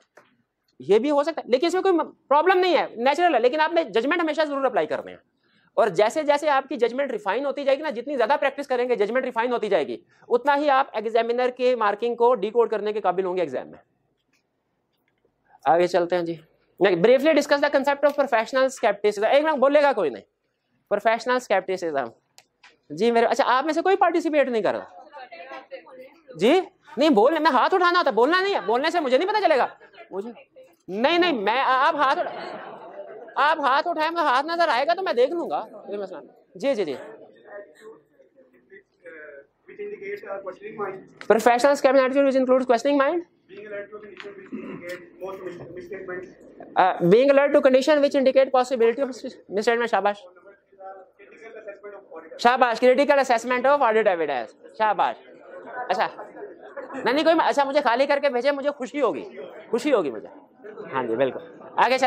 ये भी हो सकता है, लेकिन इसमें कोई प्रॉब्लम नहीं है, नेचुरल है। लेकिन आपने जजमेंट हमेशा जरूर अप्लाई करने हैं, और जैसे जैसे आपकी जजमेंट रिफाइन होती जाएगी ना, जितनी ज्यादा प्रैक्टिस करेंगे जजमेंट रिफाइन होती जाएगी, उतना ही आप एग्जामिनर के मार्किंग को डिकोड करने के काबिल होंगे एग्जाम में। आगे चलते हैं जी। Briefly discuss the concept of professional scepticism. एक मिनट बोलेगा कोई नहीं? प्रोफेशनल स्केप्टिसिज्म जी मेरे। अच्छा, आप में से कोई पार्टिसिपेट नहीं कर रहा जी? नहीं बोलने में हाथ उठाना होता, बोलना नहीं है। बोलने से मुझे नहीं पता चलेगा मुझे। नहीं, मैं आप हाथ उठाएं, हाथ नजर आएगा तो मैं देख लूंगा। जी। indicate questioning mind. Professional skepticism attitude which includes questioning mind. Being alert to condition which indicate most misstatements. Being alert to condition which indicate possibility of misstatement. शाबाश. Critical assessment of audit. शाबाश. Critical assessment of audit evidence. शाबाश. अच्छा नहीं कोई अच्छा मुझे खाली करके भेजे, मुझे खुशी होगी मुझे. हाँ जी बिल्कुल. आगे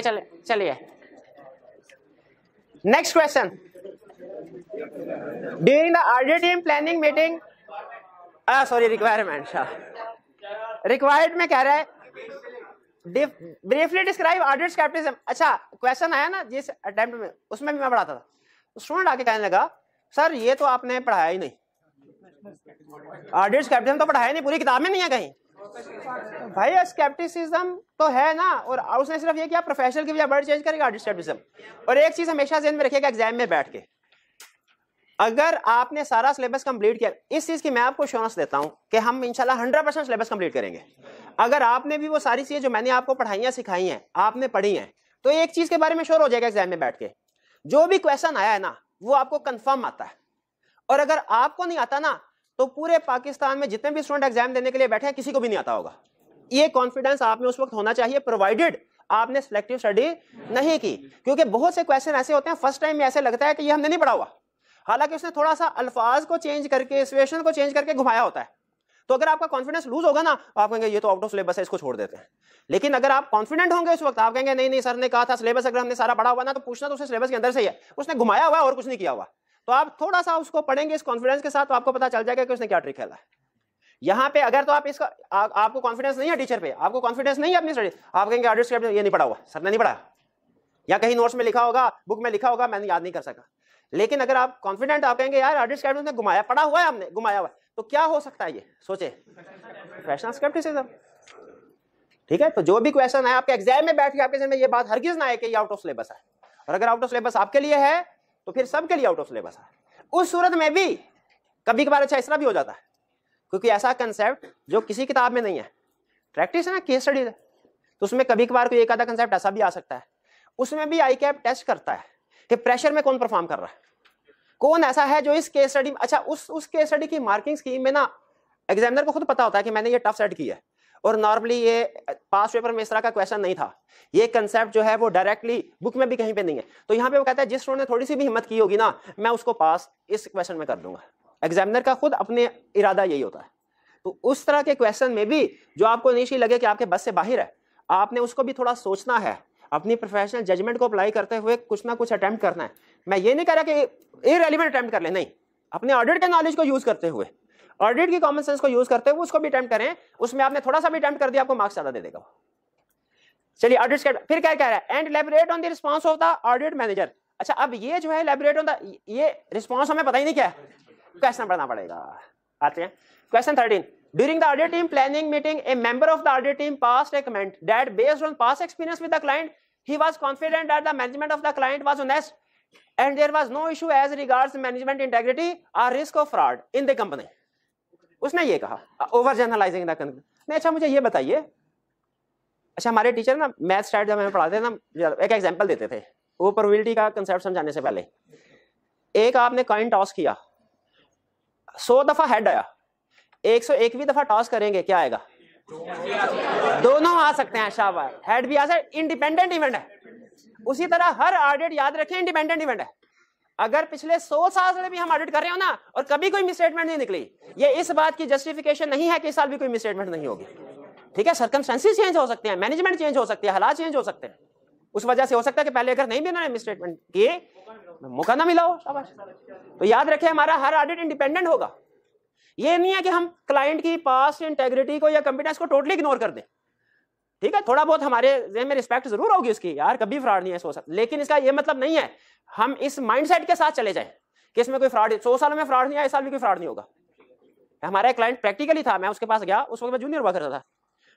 चले चलिए. Next question. During the audit team planning meeting required में कह रहा है ब्रीफली डिस्क्राइब ऑडिट स्केप्टिसिज्म. अच्छा क्वेश्चन आया ना जिस अटेम्प्ट में, उसमें भी मैं पढ़ाता था. स्टूडेंट आके कहने लगा सर ये तो आपने पढ़ाया ही नहीं, ऑडिट स्केप्टिसिज्म तो पढ़ाया नहीं, पूरी किताब में नहीं है कहीं. भाई स्केप्टिसिज्म तो है ना, और उसने सिर्फ ये किया प्रोफेशनल की वर्ड चेंज करेगा ऑडिट स्केप्टिसिज्म. और एक चीज हमेशा ध्यान में रखिएगा एग्जाम में बैठ के, अगर आपने सारा सिलेबस कंप्लीट किया, इस चीज की मैं आपको एश्योरेंस देता हूं कि हम इंशाल्लाह 100% सिलेबस कंप्लीट करेंगे. अगर आपने भी वो सारी चीजें जो मैंने आपको पढ़ाई हैं सिखाई हैं आपने पढ़ी हैं, तो एक चीज के बारे में श्योर हो जाएगा एग्जाम में बैठ के, जो भी क्वेश्चन आया है ना वो आपको कंफर्म आता है. और अगर आपको नहीं आता ना तो पूरे पाकिस्तान में जितने भी स्टूडेंट एग्जाम देने के लिए बैठे हैं किसी को भी नहीं आता होगा. ये कॉन्फिडेंस आप में उस वक्त होना चाहिए, प्रोवाइडेड आपने सिलेक्टिव स्टडी नहीं की. क्योंकि बहुत से क्वेश्चन ऐसे होते हैं फर्स्ट टाइम में ऐसे लगता है कि ये हमने नहीं पढ़ा हुआ, हालांकि उसने थोड़ा सा अल्फाज को चेंज करके सिचुएशन को चेंज करके घुमाया होता है. तो अगर आपका कॉन्फिडेंस लूज होगा ना आप कहेंगे ये तो आउट ऑफ सिलेबस है, इसको छोड़ देते हैं. लेकिन अगर आप कॉन्फिडेंट होंगे उस वक्त, आप कहेंगे नहीं सर ने कहा था सिलेबस अगर हमने सारा पढ़ा हुआ ना, तो पूछना तो उसे सिलेबस के अंदर से ही है, उसने घुमाया हुआ है और कुछ नहीं किया हुआ. तो आप थोड़ा सा उसको पढ़ेंगे इस कॉन्फिडेंस के साथ, तो आपको पता चल जाएगा कि उसने क्या ट्रिक खेला है. यहाँ पे अगर तो आप इसका आपको कॉन्फिडेंस नहीं है टीचर पे, आपको कॉन्फिडेंस नहीं है अपनी स्टडी, आप कहेंगे ऑडिट स्क्रिप्ट ये नहीं पढ़ा हुआ, सर ने नहीं पढ़ा, या कहीं नोट्स में लिखा होगा, बुक में लिखा होगा, मैंने याद नहीं कर सका. लेकिन अगर आप कॉन्फिडेंट, आप कहेंगे यार ऑडिट स्क्रिप्ट ने घुमाया, पढ़ा हुआ है हमने, घुमाया हुआ है, तो क्या हो सकता है ये सोचे, प्रोफेशनल स्केप्टिसिज्म. ठीक है. तो जो भी क्वेश्चन है आपके एग्जाम में बैठ के आपके में ये बात हरगिज ना है कि ये आउट ऑफ सिलेबस है, और अगर आउट ऑफ सिलेबस आपके लिए है तो फिर सबके लिए आउट ऑफ सिलेबस है. उस सूरत में भी कभी कभार अच्छा इसरा भी हो जाता है, क्योंकि ऐसा कंसेप्ट जो किसी किताब में नहीं है, प्रैक्टिस है ना, केस स्टडी है, तो उसमें कभी कभार कोई एक आधा कंसेप्ट ऐसा भी आ सकता है. उसमें भी आई कैप टेस्ट करता है कि प्रेशर में कौन परफॉर्म कर रहा है, कौन ऐसा है जो इस केस स्टडी में, अच्छा उस केस स्टडी की मार्किंग स्कीम में ना एग्जामिनर को खुद पता होता है कि मैंने ये टफ सेट की है, और नॉर्मली ये पास पेपर में इस तरह का क्वेश्चन नहीं था, ये कंसेप्ट जो है वो डायरेक्टली बुक में भी कहीं पे नहीं है. तो यहाँ पे वो कहता है जिस स्टूडेंट ने थोड़ी सी भी हिम्मत की होगी ना, मैं उसको पास इस क्वेश्चन में कर दूंगा. एग्जामिनर का खुद अपने इरादा यही होता है. तो उस तरह के क्वेश्चन में भी जो आपको इनिशियली लगे कि आपके बस से बाहर है, आपने उसको भी थोड़ा सोचना है, अपनी प्रोफेशनल जजमेंट को अप्लाई करते हुए कुछ ना कुछ अटेम्प्ट करना है. मैं ये नहीं कह रहा कि इररिलेवेंट अटेम्प्ट कर ले, नहीं, अपने ऑडिट के नॉलेज को यूज करते हुए, ऑडिट की कॉमन सेंस को यूज करते हुए उसको भी अटेम्प्ट करें. उसमें आपने थोड़ा सा भी अटेम्प्ट कर दिया आपको मार्क्स ज्यादा दे देगा. चलिए ऑडिट फिर क्या कह रहा है, and elaborate on the response of the audit manager. अच्छा अब ये जो है एलैबोरेट ऑन द, ये रिस्पांस हमें पता ही नहीं क्या है, क्वेश्चन पढ़ना पड़ेगा. आते हैं question 13. During the audit team planning meeting, a member of the audit team passed a comment that based on past experience with the client, he was confident that the management of the client was honest and there was no issue as regards management integrity or risk of fraud in the company. उसने ये कहा ओवर जनरलाइजिंग द कंपनी. नहीं अच्छा मुझे ये बताइए, अच्छा हमारे टीचर ना मैथ स्टैट जब हमें पढ़ाते थे ना, एक एग्जांपल देते थे वो प्रोबेबिलिटी का कंसेप्ट समझाने से पहले. एक आपने कॉइन टॉस किया, 100 दफा हेड आया, 101वीं दफा टॉस करेंगे क्या आएगा, दोनों आ सकते हैं. शाबाश, हेड भी आ सकता, इंडिपेंडेंट इवेंट है. उसी तरह हर ऑडिट याद रखें इंडिपेंडेंट इवेंट है. अगर पिछले 100 साल से भी हम ऑडिट कर रहे हो ना और कभी कोई मिसस्टेटमेंट नहीं निकली, ये इस बात की जस्टिफिकेशन नहीं है कि इस साल भी कोई मिसस्टेटमेंट नहीं होगी. ठीक है, सर्कमस्टेंसेस चेंज हो सकते हैं, मैनेजमेंट चेंज हो सकती है, हालात चेंज हो सकते हैं, उस वजह से हो सकता है कि पहले अगर नहीं भी उन्होंने मिसस्टेटमेंट किए मौका ना मिला हो. शाबाश. तो याद रखें हमारा हर ऑडिट इंडिपेंडेंट होगा. ये नहीं है कि हम क्लाइंट की पास्ट इंटेग्रिटी को या कॉम्पिटेंस को टोटली इग्नोर कर दें. ठीक है, थोड़ा बहुत हमारे ज़हन में रिस्पेक्ट जरूर होगी उसकी, यार कभी फ्रॉड नहीं है हो सकता, लेकिन इसका ये मतलब नहीं है हम इस माइंडसेट के साथ चले जाएं कि इसमें कोई फ्रॉड, 100 सालों में फ्रॉड नहीं आया, इस साल भी कोई फ्रॉड नहीं होगा. हमारा क्लाइंट प्रैक्टिकली था, मैं उसके पास गया, उस वक्त मैं जूनियर हुआ करता था,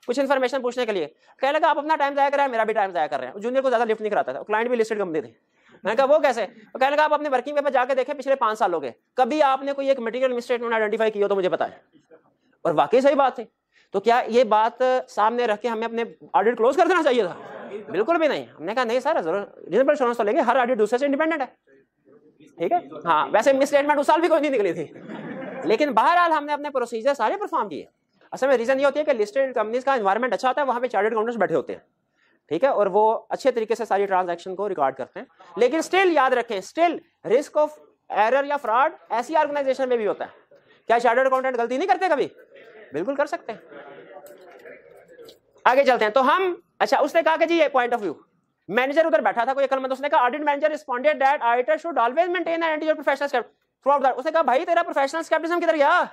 कुछ इन्फॉर्मेशन पूछने के लिए. कहने लगा आप अपना टाइम ज़ाया कर रहे हैं, मेरा भी टाइम ज़ाया कर रहे हैं. जूनियर को ज़्यादा लिफ्ट नहीं कराता था, क्लाइंट भी लिस्टेड कंपनी थी. मैंने कहा वो कैसे, तो कहने लगा आप अपने वर्किंग पेपर जाके देखें पिछले 5 सालों के, कभी आपने कोई एक मटेरियल मिसस्टेटमेंट आइडेंटिफाई किया तो मुझे बताएं. और वाकई सही बात थी. तो क्या ये बात सामने रख के हमें अपने ऑडिट क्लोज कर देना चाहिए था? बिल्कुल भी नहीं. हमने कहा नहीं सर, जरूर रीजनेबल एश्योरेंस तो लेंगे, हर ऑडिट दूसरे से इंडिपेंडेंट है. ठीक है। हाँ, वैसे मिस स्टेटमेंट उस साल भी कोई नहीं निकली थी, लेकिन बहरहाल हमने अपने प्रोसीजर सारे परफॉर्म किए। असल में रीजन ये होती है कि लिस्टेड कंपनीज का एनवायरनमेंट अच्छा होता है, वहाँ पे चार्टर्ड अकाउंटेंट्स बैठे होते हैं, ठीक है, और वो अच्छे तरीके से सारी ट्रांजैक्शन को रिकॉर्ड करते हैं। लेकिन स्टिल याद रखें, स्टिल रिस्क ऑफ एरर या फ्रॉड ऐसी ऑर्गेनाइजेशन में भी होता है। क्या चार्टर्ड अकाउंटेंट गलती नहीं करते कभी? बिल्कुल कर सकते हैं। आगे चलते हैं। तो हम, अच्छा, उसने कहा कि जी ये पॉइंट ऑफ व्यू, मैनेजर उधर बैठा था कोई अकलमंद, उसने कहा audit manager responded that auditor should always maintain and your professional step throughout that. उसने कहा भाई तेरा प्रोफेशनल स्केप्टिसिज्म किधर गया?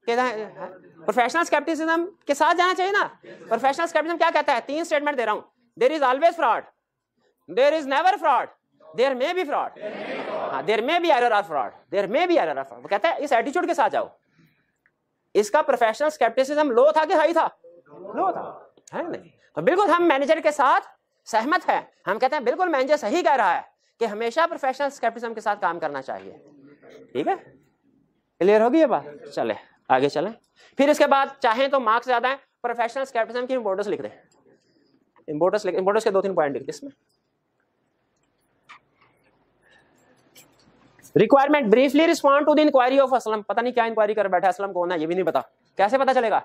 प्रोफेशनल स्केप्टिसिज्म के साथ जाना चाहिए ना। प्रोफेशनल स्केप्टिसिज्म क्या कहता है? 3 स्टेटमेंट दे रहा हूं। There is always fraud, there is never fraud, there may be fraud, there may be error और fraud, there may be error और फ्रॉड। वो कहता है इस एटीट्यूड के साथ जाओ। इसका प्रोफेशनल स्केप्टिसिज्म लो था कि हाई था? लो था, है नहीं? तो बिल्कुल हम मैनेजर के साथ सहमत है। हम कहते हैं बिल्कुल मैनेजर सही कह रहा है कि हमेशा प्रोफेशनल स्केप्टिसिज्म के साथ काम करना चाहिए। ठीक है, क्लियर होगी ये बात? चले आगे चलें। फिर इसके बाद चाहें तो मार्क्स ज्यादा है, प्रोफेशनल स्केप्टिसिज्म की इंपोर्टेंस लिख दें। इंपोर्टेंस के 2-3 पॉइंट लिख दें इसमें। Requirement, briefly respond to the inquiry of Aslam. पता नहीं क्या इंक्वायरी कर बैठा, असलम कौन है ये भी नहीं पता, कैसे पता चलेगा?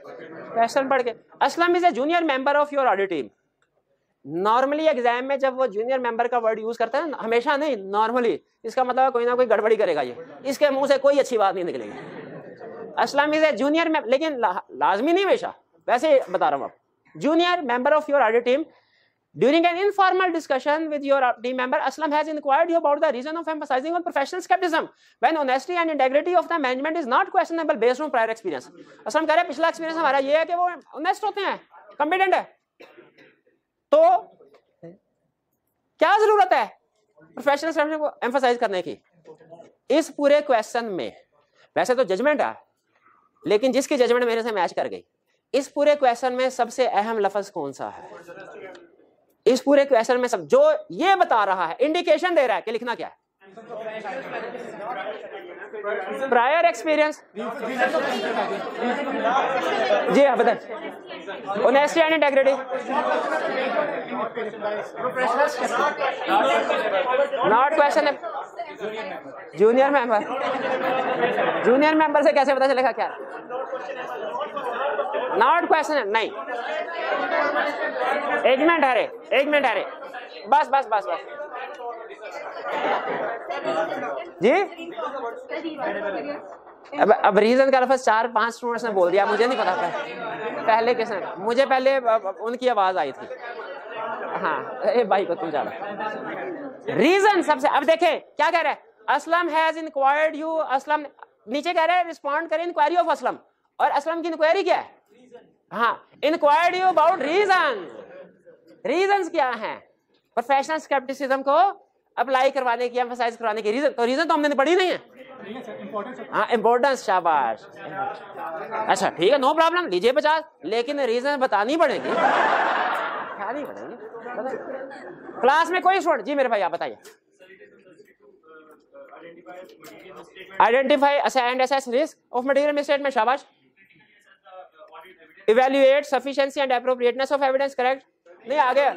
क्वेश्चन पढ़ के। Aslam is a junior member of your audit team. Normally exam में जब वो जूनियर मेंबर का वर्ड यूज करता है ना, हमेशा नहीं, नॉर्मली, इसका मतलब कोई ना कोई गड़बड़ी करेगा ये, इसके मुंह से कोई अच्छी बात नहीं निकलेगी। असलम इज ए जूनियर, लेकिन लाजमी नहीं हमेशा, वैसे बता रहा हूँ आप। Junior member of your audit team, during an informal discussion with your team member, Aslam has inquired you about the reason of emphasizing on professional skepticism when honesty and integrity of the management is not questionable based on prior experience. Aslam कह रहे हैं पिछला एक्सपीरियंस हमारा ये है कि वो ऑनेस्ट होते हैं, कॉम्पिटेंट है, तो क्या जरूरत है प्रोफेशनल स्केप्टिसिज्म को एम्फसाइज करने की? इस पूरे क्वेश्चन में वैसे तो जजमेंट है, लेकिन जिसकी जजमेंट मेरे से मैच कर गई, इस पूरे क्वेश्चन में सबसे अहम लफ्ज कौन सा है? इस पूरे क्वेश्चन में सब जो ये बता रहा है, इंडिकेशन दे रहा है कि लिखना क्या है। प्रायर एक्सपीरियंस, जी हाँ बताए। Honesty and integrity, not question है। जूनियर मेंबर, जूनियर मेंबर से कैसे पता चलेगा क्या? नॉट क्वेश्चन है, नहीं। एक मिनट है रे, एक मिनट है रे, बस बस बस बस जी। अब रीजन का लफ्ज़ 4-5 स्टूडेंट्स ने बोल दिया, मुझे नहीं पता था पहले किसने, मुझे पहले उनकी आवाज आई थी। हाँ, ए भाई को तुम जाना। रीजन सबसे, अब देखें क्या कह रहा है, Aslam has inquired you, Aslam नीचे कह रहा है रिस्पॉन्ड करें इंक्वायरी ऑफ असलम, और असलम की इंक्वायरी क्या है? हाँ, inquired you about reason. Reasons क्या हैं प्रोफेशनल स्केप्टिसिज्म को अप्लाई करवाने की, एम्फसाइज करवाने की? रीजन, तो रीजन तो हमने पढ़ी नहीं है। हाँ, इंपॉर्टेंस, शाबाश। अच्छा ठीक है, नो प्रॉब्लम, लीजिए 50, लेकिन रीजन बतानी पड़ेगी, बतानी पड़ेगी। क्लास में कोई स्टूडेंट, जी मेरे भाई आप बताइए। Identify and assess risk of material misstatement, शाबाश। Evaluate sufficiency and appropriateness of evidence, correct. नहीं आ गया,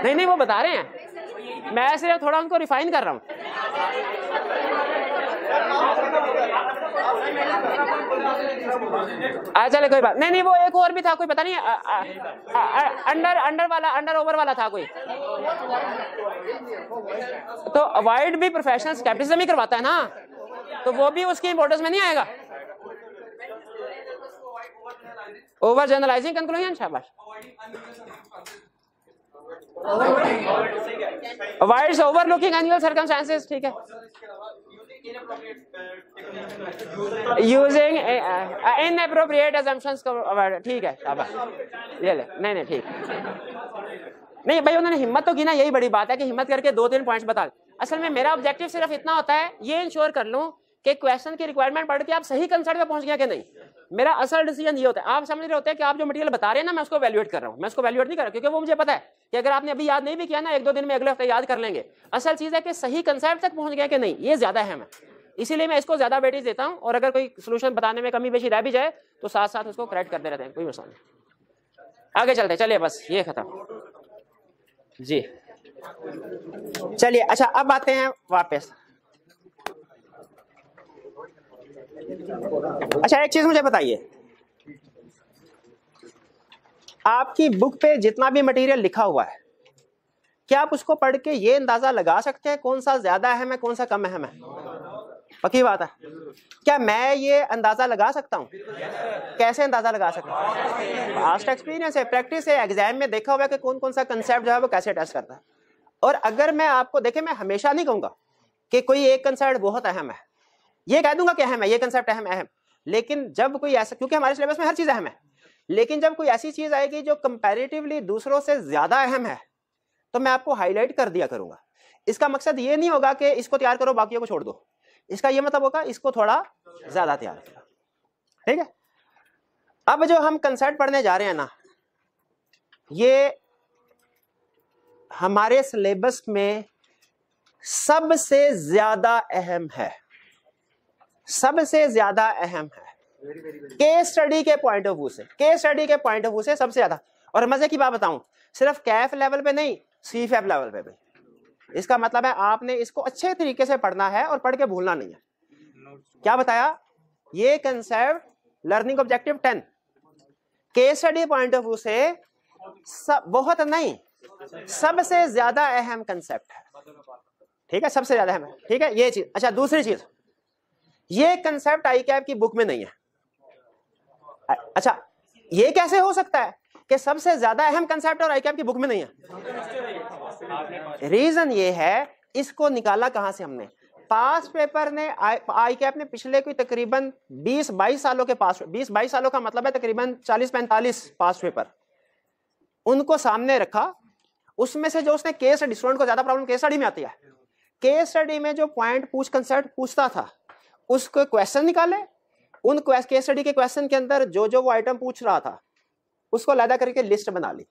नहीं नहीं वो बता रहे हैं, मैं सिर्फ थोड़ा उनको रिफाइन कर रहा हूं। चले कोई बात नहीं, नहीं वो एक और भी था, कोई पता नहीं, अंडर ओवर वाला था कोई, तो अवॉइड भी प्रोफेशनल स्केप्टिसिज्म ही करवाता है ना, तो वो भी उसकी इंपोर्टेंस में नहीं आएगा। ओवर जनरलाइजिंग कंक्लूजन, शाबाश। अवॉइड्स ओवरलुकिंग अनयूजुअल सर्कमस्टेंसेस, ठीक है। यूजिंग इनएप्रोप्रिएट असम्पशंस, ठीक है, शाबाश, ये ले, नहीं नहीं ठीक नहीं भाई, उन्होंने हिम्मत तो की ना, यही बड़ी बात है कि हिम्मत करके 2-3 पॉइंट्स बता। असल में मेरा ऑब्जेक्टिव सिर्फ इतना होता है, ये इंश्योर कर लूं कि क्वेश्चन की रिक्वायरमेंट पढ़ के आप सही कंसेप्ट पे पहुंच गया कि नहीं। मेरा असल डिसीजन ये होता है, आप समझ रहे होते हैं कि आप जो मटेरियल बता रहे हैं ना, मैं उसको वैल्यूएट कर रहा हूं, मैं उसको वैल्यूएट नहीं कर रहा, क्योंकि वो मुझे पता है कि अगर आपने अभी याद नहीं भी किया ना, 1-2 दिन में अगले हफ्ते याद कर लेंगे। असल चीज है कि सही कंसेप्ट तक पहुंच गया कि नहीं, ये ज्यादा अहम है, इसीलिए मैं इसको ज्यादा वेटेज देता हूं, और अगर कोई सोल्यूशन बताने में कमी पेशी रह भी जाए तो साथ साथ उसको करेक्ट करते रहते हैं, कोई मसला नहीं। आगे चलते, चलिए बस ये खत्म जी। चलिए अच्छा, अब आते हैं वापस। अच्छा एक चीज मुझे बताइए, आपकी बुक पे जितना भी मटेरियल लिखा हुआ है, क्या आप उसको पढ़ के ये अंदाजा लगा सकते हैं कौन सा ज्यादा अहम है कौन सा कम अहम है? पक्की बात है। क्या मैं ये अंदाजा लगा सकता हूँ? कैसे अंदाजा लगा सकता हूँ? पास्ट एक्सपीरियंस है, प्रैक्टिस है, एग्जाम में देखा हुआ है कि कौन कौन सा कंसेप्ट जो है वो कैसे टेस्ट करता है। और अगर मैं आपको देखे, मैं हमेशा नहीं कहूंगा कि कोई एक कंसेप्ट बहुत अहम है, ये कह दूंगा कि अहम है, ये कंसेप्ट अहम, लेकिन जब कोई ऐसा, क्योंकि हमारे सिलेबस में हर चीज अहम है, लेकिन जब कोई ऐसी चीज आएगी जो कंपैरेटिवली दूसरों से ज्यादा अहम है तो मैं आपको हाईलाइट कर दिया करूंगा। इसका मकसद ये नहीं होगा कि इसको तैयार करो बाकियों को छोड़ दो, इसका ये मतलब होगा इसको थोड़ा ज्यादा तैयार करो, ठीक है। अब जो हम कंसेप्ट पढ़ने जा रहे हैं ना, ये हमारे सिलेबस में सबसे ज्यादा अहम है, सबसे ज्यादा अहम है केस स्टडी के पॉइंट ऑफ व्यू से, केस स्टडी के पॉइंट ऑफ व्यू से सबसे ज्यादा। और मजे की बात बताऊं, सिर्फ कैफ लेवल पे नहीं, सीफैप लेवल पे भी। इसका मतलब है आपने इसको अच्छे तरीके से पढ़ना है और पढ़ के भूलना नहीं है। क्या बताया? ये concept learning objective 10 case study point of view से बहुत नहीं, सबसे ज्यादा अहम कंसेप्ट है, ठीक है, सबसे ज्यादा अहम है, ठीक है, ये चीज। अच्छा दूसरी चीज, ये कंसेप्ट आई कैप की बुक में नहीं है। अच्छा ये कैसे हो सकता है कि सबसे ज्यादा अहम कंसेप्ट और आई कैप की बुक में नहीं है? रीजन ये है, इसको निकाला कहां से हमने? पास्ट पेपर ने, आई कैप ने पिछले कोई तकरीबन 20-22 सालों के पास, 20-22 सालों का मतलब है तकरीबन 40-45 पास्ट पेपर, उनको सामने रखा। उसमें से जो उसने केस स्टडी, स्टूडेंट को ज्यादा प्रॉब्लम केस स्टडी में आती है, केस स्टडी में जो पॉइंट कंसेप्ट पूछता था उसको क्वेश्चन निकाले, उन केस स्टडी के क्वेश्चन के अंदर जो जो वो आइटम पूछ रहा था उसको अलग करके लिस्ट बना ली।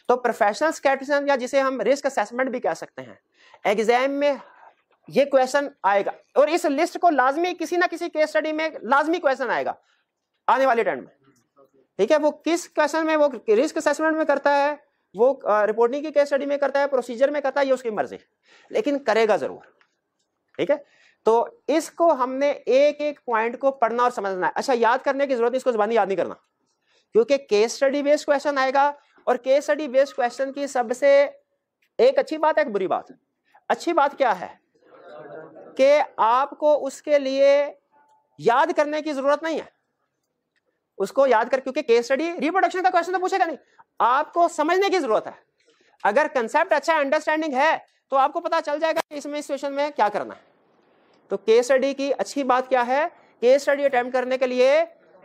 तो प्रोफेशनल स्केप्टिसिज्म या जिसे हम रिस्क असेसमेंट भी कह सकते हैं, एग्जाम में ये क्वेश्चन आएगा और इस लिस्ट को लाजमी किसी ना किसी केस स्टडी में लाजमी क्वेश्चन आएगा आने वाले टाइम में, ठीक है। वो किस क्वेश्चन में, वो रिस्क असेसमेंट में करता है, वो रिपोर्टिंग की केस स्टडी में करता है, प्रोसीजर में करता है, ये उसकी मर्जी, लेकिन करेगा जरूर, ठीक है। तो इसको हमने एक एक पॉइंट को पढ़ना और समझना है। अच्छा याद करने की जरूरत, इसको जुबानी याद नहीं करना, क्योंकि केस स्टडी बेस्ड क्वेश्चन आएगा और केस स्टडी बेस्ड क्वेश्चन की सबसे एक अच्छी बात है, एक बुरी बात। अच्छी बात क्या है कि आपको उसके लिए याद करने की जरूरत नहीं है, उसको याद कर, क्योंकि केस स्टडी रिप्रोडक्शन का क्वेश्चन तो पूछेगा नहीं, आपको समझने की जरूरत है। अगर कंसेप्ट अच्छा अंडरस्टैंडिंग है तो आपको पता चल जाएगा कि इसमें सिचुएशन में क्या करना है। तो केस स्टडी की अच्छी बात क्या है, केस स्टडी अटेम्प्ट करने के लिए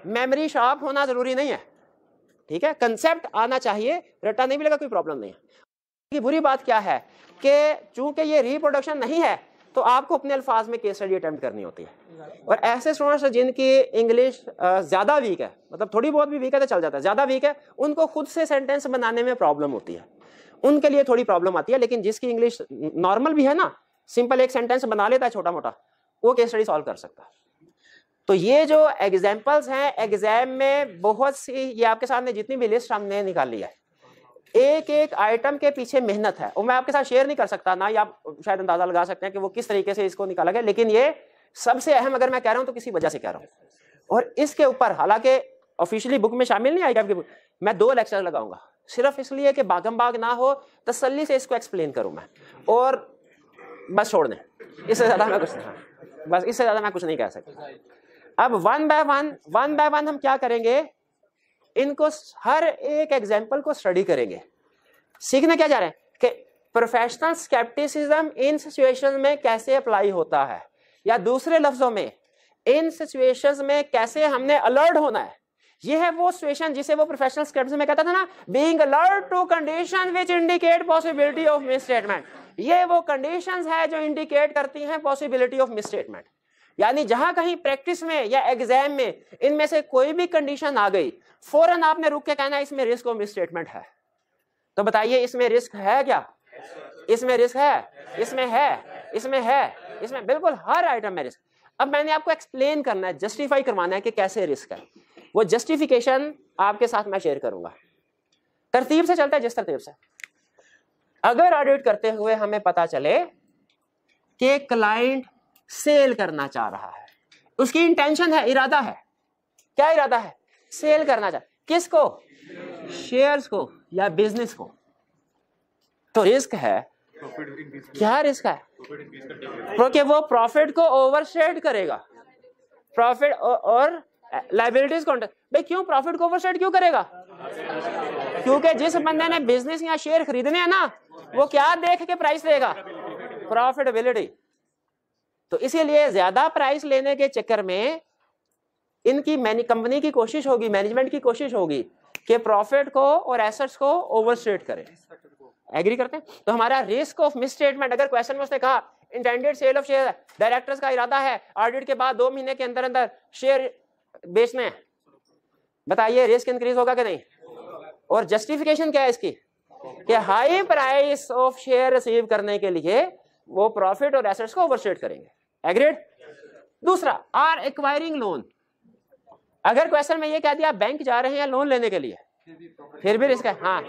मेमोरी शार्प होना जरूरी नहीं है, ठीक है, कंसेप्ट आना चाहिए, रट्टा नहीं मिलेगा कोई प्रॉब्लम नहीं है। की बुरी बात क्या है कि चूंकि ये रिप्रोडक्शन नहीं है तो आपको अपने अल्फाज में केस स्टडी अटेम्प्ट करनी होती है। और ऐसे स्टूडेंट्स जिनकी इंग्लिश ज्यादा वीक है, मतलब थोड़ी बहुत भी वीक है तो चल जाता है, ज्यादा वीक है, उनको खुद से सेंटेंस बनाने में प्रॉब्लम होती है, उनके लिए थोड़ी प्रॉब्लम आती है। लेकिन जिसकी इंग्लिश नॉर्मल भी है ना, सिंपल एक सेंटेंस बना लेता है छोटा मोटा, वो केस स्टडी सॉल्व कर सकता है। तो ये जो एग्जाम्पल्स हैं एग्जाम में बहुत सी, ये आपके सामने जितनी भी लिस्ट हमने निकाली है, एक एक आइटम के पीछे मेहनत है, और मैं आपके साथ शेयर नहीं कर सकता ना, या आप शायद अंदाजा लगा सकते हैं कि वो किस तरीके से इसको निकाला गया, लेकिन ये सबसे अहम अगर मैं कह रहा हूं तो किसी वजह से कह रहा हूं। और इसके ऊपर हालांकि ऑफिशियली बुक में शामिल नहीं आएगा आपकी बुक, मैं 2 लेक्चर लगाऊंगा सिर्फ इसलिए कि बागम बाग ना हो, तसल्ली से इसको एक्सप्लेन करूं मैं, और बस छोड़ दें, इससे ज्यादा मैं कुछ नहीं, बस इससे ज्यादा मैं कुछ नहीं कह सकता। अब वन बाय वन हम क्या करेंगे, इनको हर एक एग्जाम्पल को स्टडी करेंगे। सीखने क्या जा रहे हैं कि प्रोफेशनल स्केप्टिसिज्म इन सिचुएशंस में कैसे अप्लाई होता है, या दूसरे लफ्जों में इन सिचुएशंस में कैसे हमने अलर्ट होना है। ये है वो सिचुएशन जिसे वो प्रोफेशनल स्केप्टिसिज्म में कहता था ना, being alert to condition which indicate possibility of misstatement. ये वो कंडीशंस है जो इंडिकेट करती हैं पॉसिबिलिटी ऑफ मिसस्टेटमेंट। यानी जहां कहीं प्रैक्टिस में या एग्जाम में इनमें से कोई भी कंडीशन आ गई, फौरन आपने रुक के कहना है इसमें रिस्क ऑफ मिसस्टेटमेंट है। तो बताइए इसमें रिस्क है क्या? इसमें रिस्क है, इसमें है, इसमें है, इसमें बिल्कुल हर आइटम में रिस्क। अब मैंने आपको एक्सप्लेन करना है, जस्टिफाई करवाना है कि कैसे रिस्क है। वो जस्टिफिकेशन आपके साथ मैं शेयर करूंगा, तरतीब से चलता है जिस तरतीब से। अगर ऑडिट करते हुए हमें पता चले कि क्लाइंट सेल करना चाह रहा है, उसकी इंटेंशन है, इरादा है, क्या इरादा है? सेल करना चाह, किसको? शेयर्स को या बिजनेस को, तो रिस्क है। क्या रिस्क है? क्योंकि वो प्रॉफिट को ओवरशेड करेगा, प्रॉफिट और लायबिलिटीज कॉन्ट्रैक्ट। भाई क्यों प्रॉफिट को ओवरशेड क्यों करेगा? क्योंकि जिस बंदे ने बिजनेस या शेयर खरीदने हैं ना, वो क्या देख के प्राइस देगा? प्रॉफिटेबिलिटी। तो इसीलिए ज्यादा प्राइस लेने के चक्कर में इनकी कंपनी की कोशिश होगी, मैनेजमेंट की कोशिश होगी कि प्रॉफिट को और एसेट्स को ओवरस्टेट करें। एग्री करते हैं? तो हमारा रिस्क ऑफ मिसस्टेटमेंट, अगर क्वेश्चन में उसने कहा intended sale of share, directors का इरादा है ऑडिट के बाद 2 महीने के अंदर अंदर शेयर बेचने हैं, बताइए रिस्क इंक्रीज होगा कि नहीं? और जस्टिफिकेशन क्या है इसकी? कि high price of share receive करने के लिए वो प्रॉफिट और एसेट्स को ओवरस्टेट करेंगे। एग्रीड? दूसरा, आर एक्वायरिंग लोन। अगर क्वेश्चन में ये कह दिया बैंक जा रहे हैं लोन लेने के लिए, फिर भी रिस्क है। हाँ,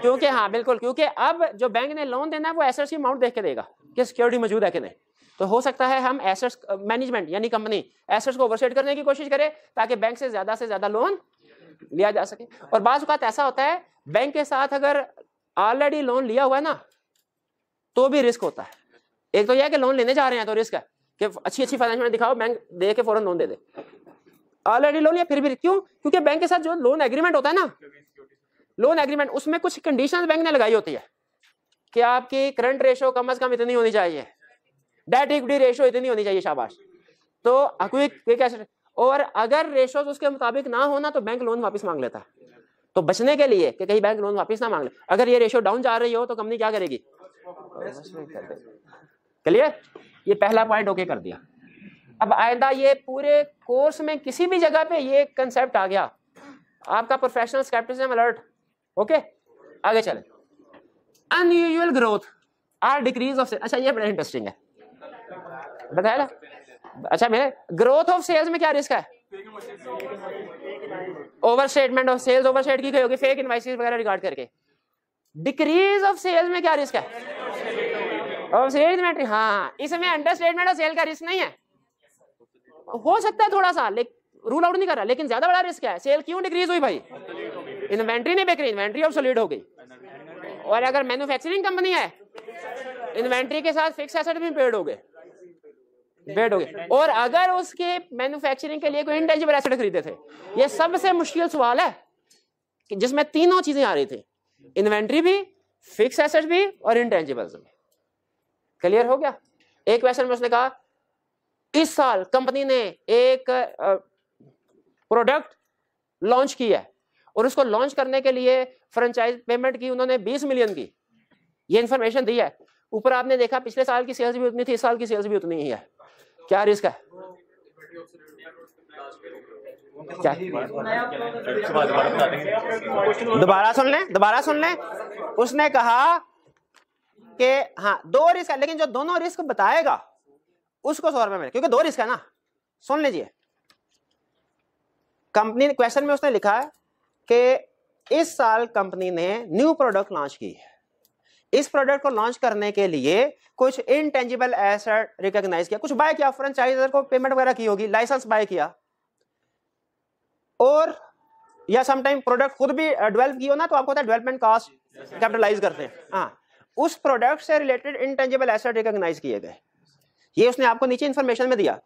क्योंकि हाँ बिल्कुल, क्योंकि अब जो बैंक ने लोन देना है वो एसेट्स की अमाउंट देख के देगा कि सिक्योरिटी मौजूद है कि नहीं। तो हो सकता है हम एसेट्स मैनेजमेंट यानी कंपनी एसेट्स को ओवरसेट करने की कोशिश करे ताकि बैंक से ज्यादा लोन लिया जा सके। और बाज़ औक़ात ऐसा होता है बैंक के साथ अगर ऑलरेडी लोन लिया हुआ है ना तो भी रिस्क होता है। एक तो यह है कि लोन लेने जा रहे हैं तो रिस्क है कि अच्छी फाइनेंशियल दिखाओ, बैंक दे के फौरन लोन दे दे। ऑलरेडी लोन लिया फिर भी क्यों? क्योंकि बैंक के साथ जो लोन एग्रीमेंट होता है ना, लोन एग्रीमेंट, उसमें कुछ कंडीशंस बैंक ने लगाई होती है कि आपकी करंट रेशो कम से कम इतनी होनी चाहिए, डेट इक्विटी रेशो इतनी होनी चाहिए, शाबाश। तो क्विक एसेट, और अगर रेशो उसके मुताबिक ना होना तो बैंक लोन वापस मांग लेता है। तो बचने के लिए कि कहीं बैंक लोन वापस ना मांग ले, अगर ये रेशो डाउन जा रही हो तो कंपनी क्या करेगी? क्लियर? ये पहला पॉइंट ओके कर दिया। अब आइंदा ये पूरे कोर्स में किसी भी जगह पे ये कंसेप्ट आ गया, आपका प्रोफेशनल स्केप्टिसिज्म अलर्ट। ओके, आगे चले। Unusual growth or decrease of sale. अच्छा, ये बड़ा इंटरेस्टिंग है, बताया ना। अच्छा, मैं ग्रोथ ऑफ सेल्स में क्या रिस्क है? ओवरस्टेटमेंट ऑफ सेल्स, ओवरस्टेट की गई होगी फेक इनवॉइसेस वगैरह रिकॉर्ड करके। डिक्रीज ऑफ सेल्स में क्या रिस्क है? Of sale inventory. हाँ, इसमें अंडरस्टेटमेंट ऑफ सेल का रिस्क नहीं है, हो सकता है थोड़ा सा, रूल आउट नहीं कर रहा, लेकिन ज्यादा बड़ा रिस्क है। सेल क्यों डिक्रीज हुई भाई? इन्वेंट्री नहीं बिक रही, इन्वेंट्री ऑब्सोलीट हो गई। और अगर मैन्युफैक्चरिंग कंपनी है, इन्वेंट्री के साथ फिक्स एसेट भी पेड हो गए। और अगर उसके मैन्युफैक्चरिंग के लिए कोई इंटेंजिबल एसेट खरीदे थे, ये सबसे मुश्किल सवाल है कि जिसमें तीनों चीजें आ रही थी, इन्वेंट्री भी, फिक्स एसेट भी और इंटेंजिबल्स भी। क्लियर हो गया? एक क्वेश्चन में उसने कहा इस साल कंपनी ने एक प्रोडक्ट लॉन्च किया है और उसको लॉन्च करने के लिए फ्रेंचाइज पेमेंट की उन्होंने 20 मिलियन की, ये इंफॉर्मेशन दी है। ऊपर आपने देखा पिछले साल की सेल्स भी उतनी थी, इस साल की सेल्स भी उतनी ही है। क्या रिस्क है? क्या? दोबारा सुन लें। उसने कहा कि हाँ 2 रिस्क है, लेकिन जो दोनों रिस्क बताएगा उसको 100 रुपए मिले, क्योंकि 2 रिस्क है ना। सुन लीजिए, कंपनी क्वेश्चन में उसने लिखा है कि इस साल कंपनी ने न्यू प्रोडक्ट लॉन्च की है। इस प्रोडक्ट को लॉन्च करने के लिए कुछ इनटेंजिबल एसेट रिकॉग्नाइज किया, कुछ बाय किया, फ्रेंचाइजर को पेमेंट वगैरह की होगी, लाइसेंस बाय किया, और या समटाइम प्रोडक्ट खुद भी डेवलप की हो ना, तो आपको पता है डेवलपमेंट कॉस्ट कैपिटलाइज करते हैं। हाँ, उस प्रोडक्ट से रिलेटेड इनटेंजिबल एसेट रिकॉग्नाइज किए गए। ये उसने आपको नीचे इंफॉर्मेशन में दिया।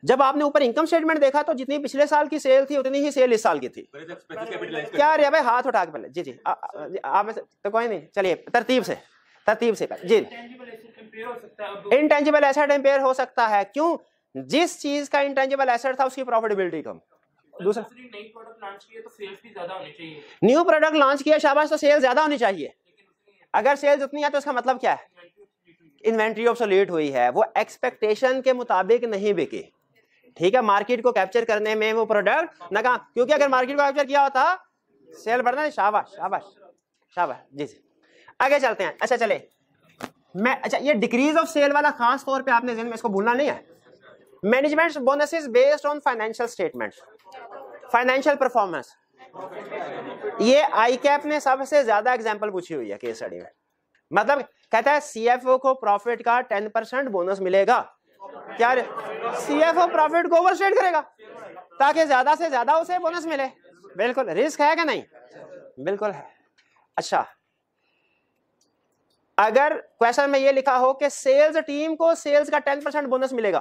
जब आपने ऊपर इनकम स्टेटमेंट देखा तो जितनी पिछले साल की सेल थी उतनी ही सेल इस साल की थी। क्या रे भाई, हाथ उठा के पहले जी आप तो कोई नहीं, चलिए तरतीब से जी। इंटेंजिबल एसेट इंपेयर हो सकता है, क्यों? जिस चीज का इंटेंजिबल एसेट था उसकी प्रॉफिटेबिलिटी कम। दूसरा, नई प्रोडक्ट लॉन्च किया तो सेल्स भी ज्यादा होनी चाहिए। न्यू प्रोडक्ट लॉन्च किया, शाबाश, तो सेल ज्यादा होनी चाहिए। अगर सेल्स उतनी है तो इसका मतलब क्या है? इन्वेंट्री ऑब्सोलीट हुई है, वो एक्सपेक्टेशन के मुताबिक नहीं बिकी। ठीक है, मार्केट को कैप्चर करने में वो प्रोडक्ट ना, क्योंकि अगर मार्केट को कैप्चर किया होता सेल बढ़ना। शाबाश शाबाश शाबाश जी। आगे चलते हैं। अच्छा चले अच्छा, ये डिक्रीज ऑफ सेल वाला खास तौर पे आपने ज़हन में इसको भूलना नहीं है। Management bonuses based on financial statement, financial performance. ये आईकैप ने सबसे ज्यादा एग्जांपल पूछी हुई है केस स्टडी में। मतलब कहता है सीएफओ को प्रॉफिट का 10% बोनस मिलेगा। क्या सीएफओ प्रॉफिट को ओवरस्टेट करेगा ताकि ज्यादा से ज्यादा उसे बोनस मिले। बिल्कुल रिस्क है कि नहीं? बिल्कुल है। अच्छा, अगर क्वेश्चन में ये लिखा हो कि सेल्स टीम को सेल्स का 10% बोनस मिलेगा,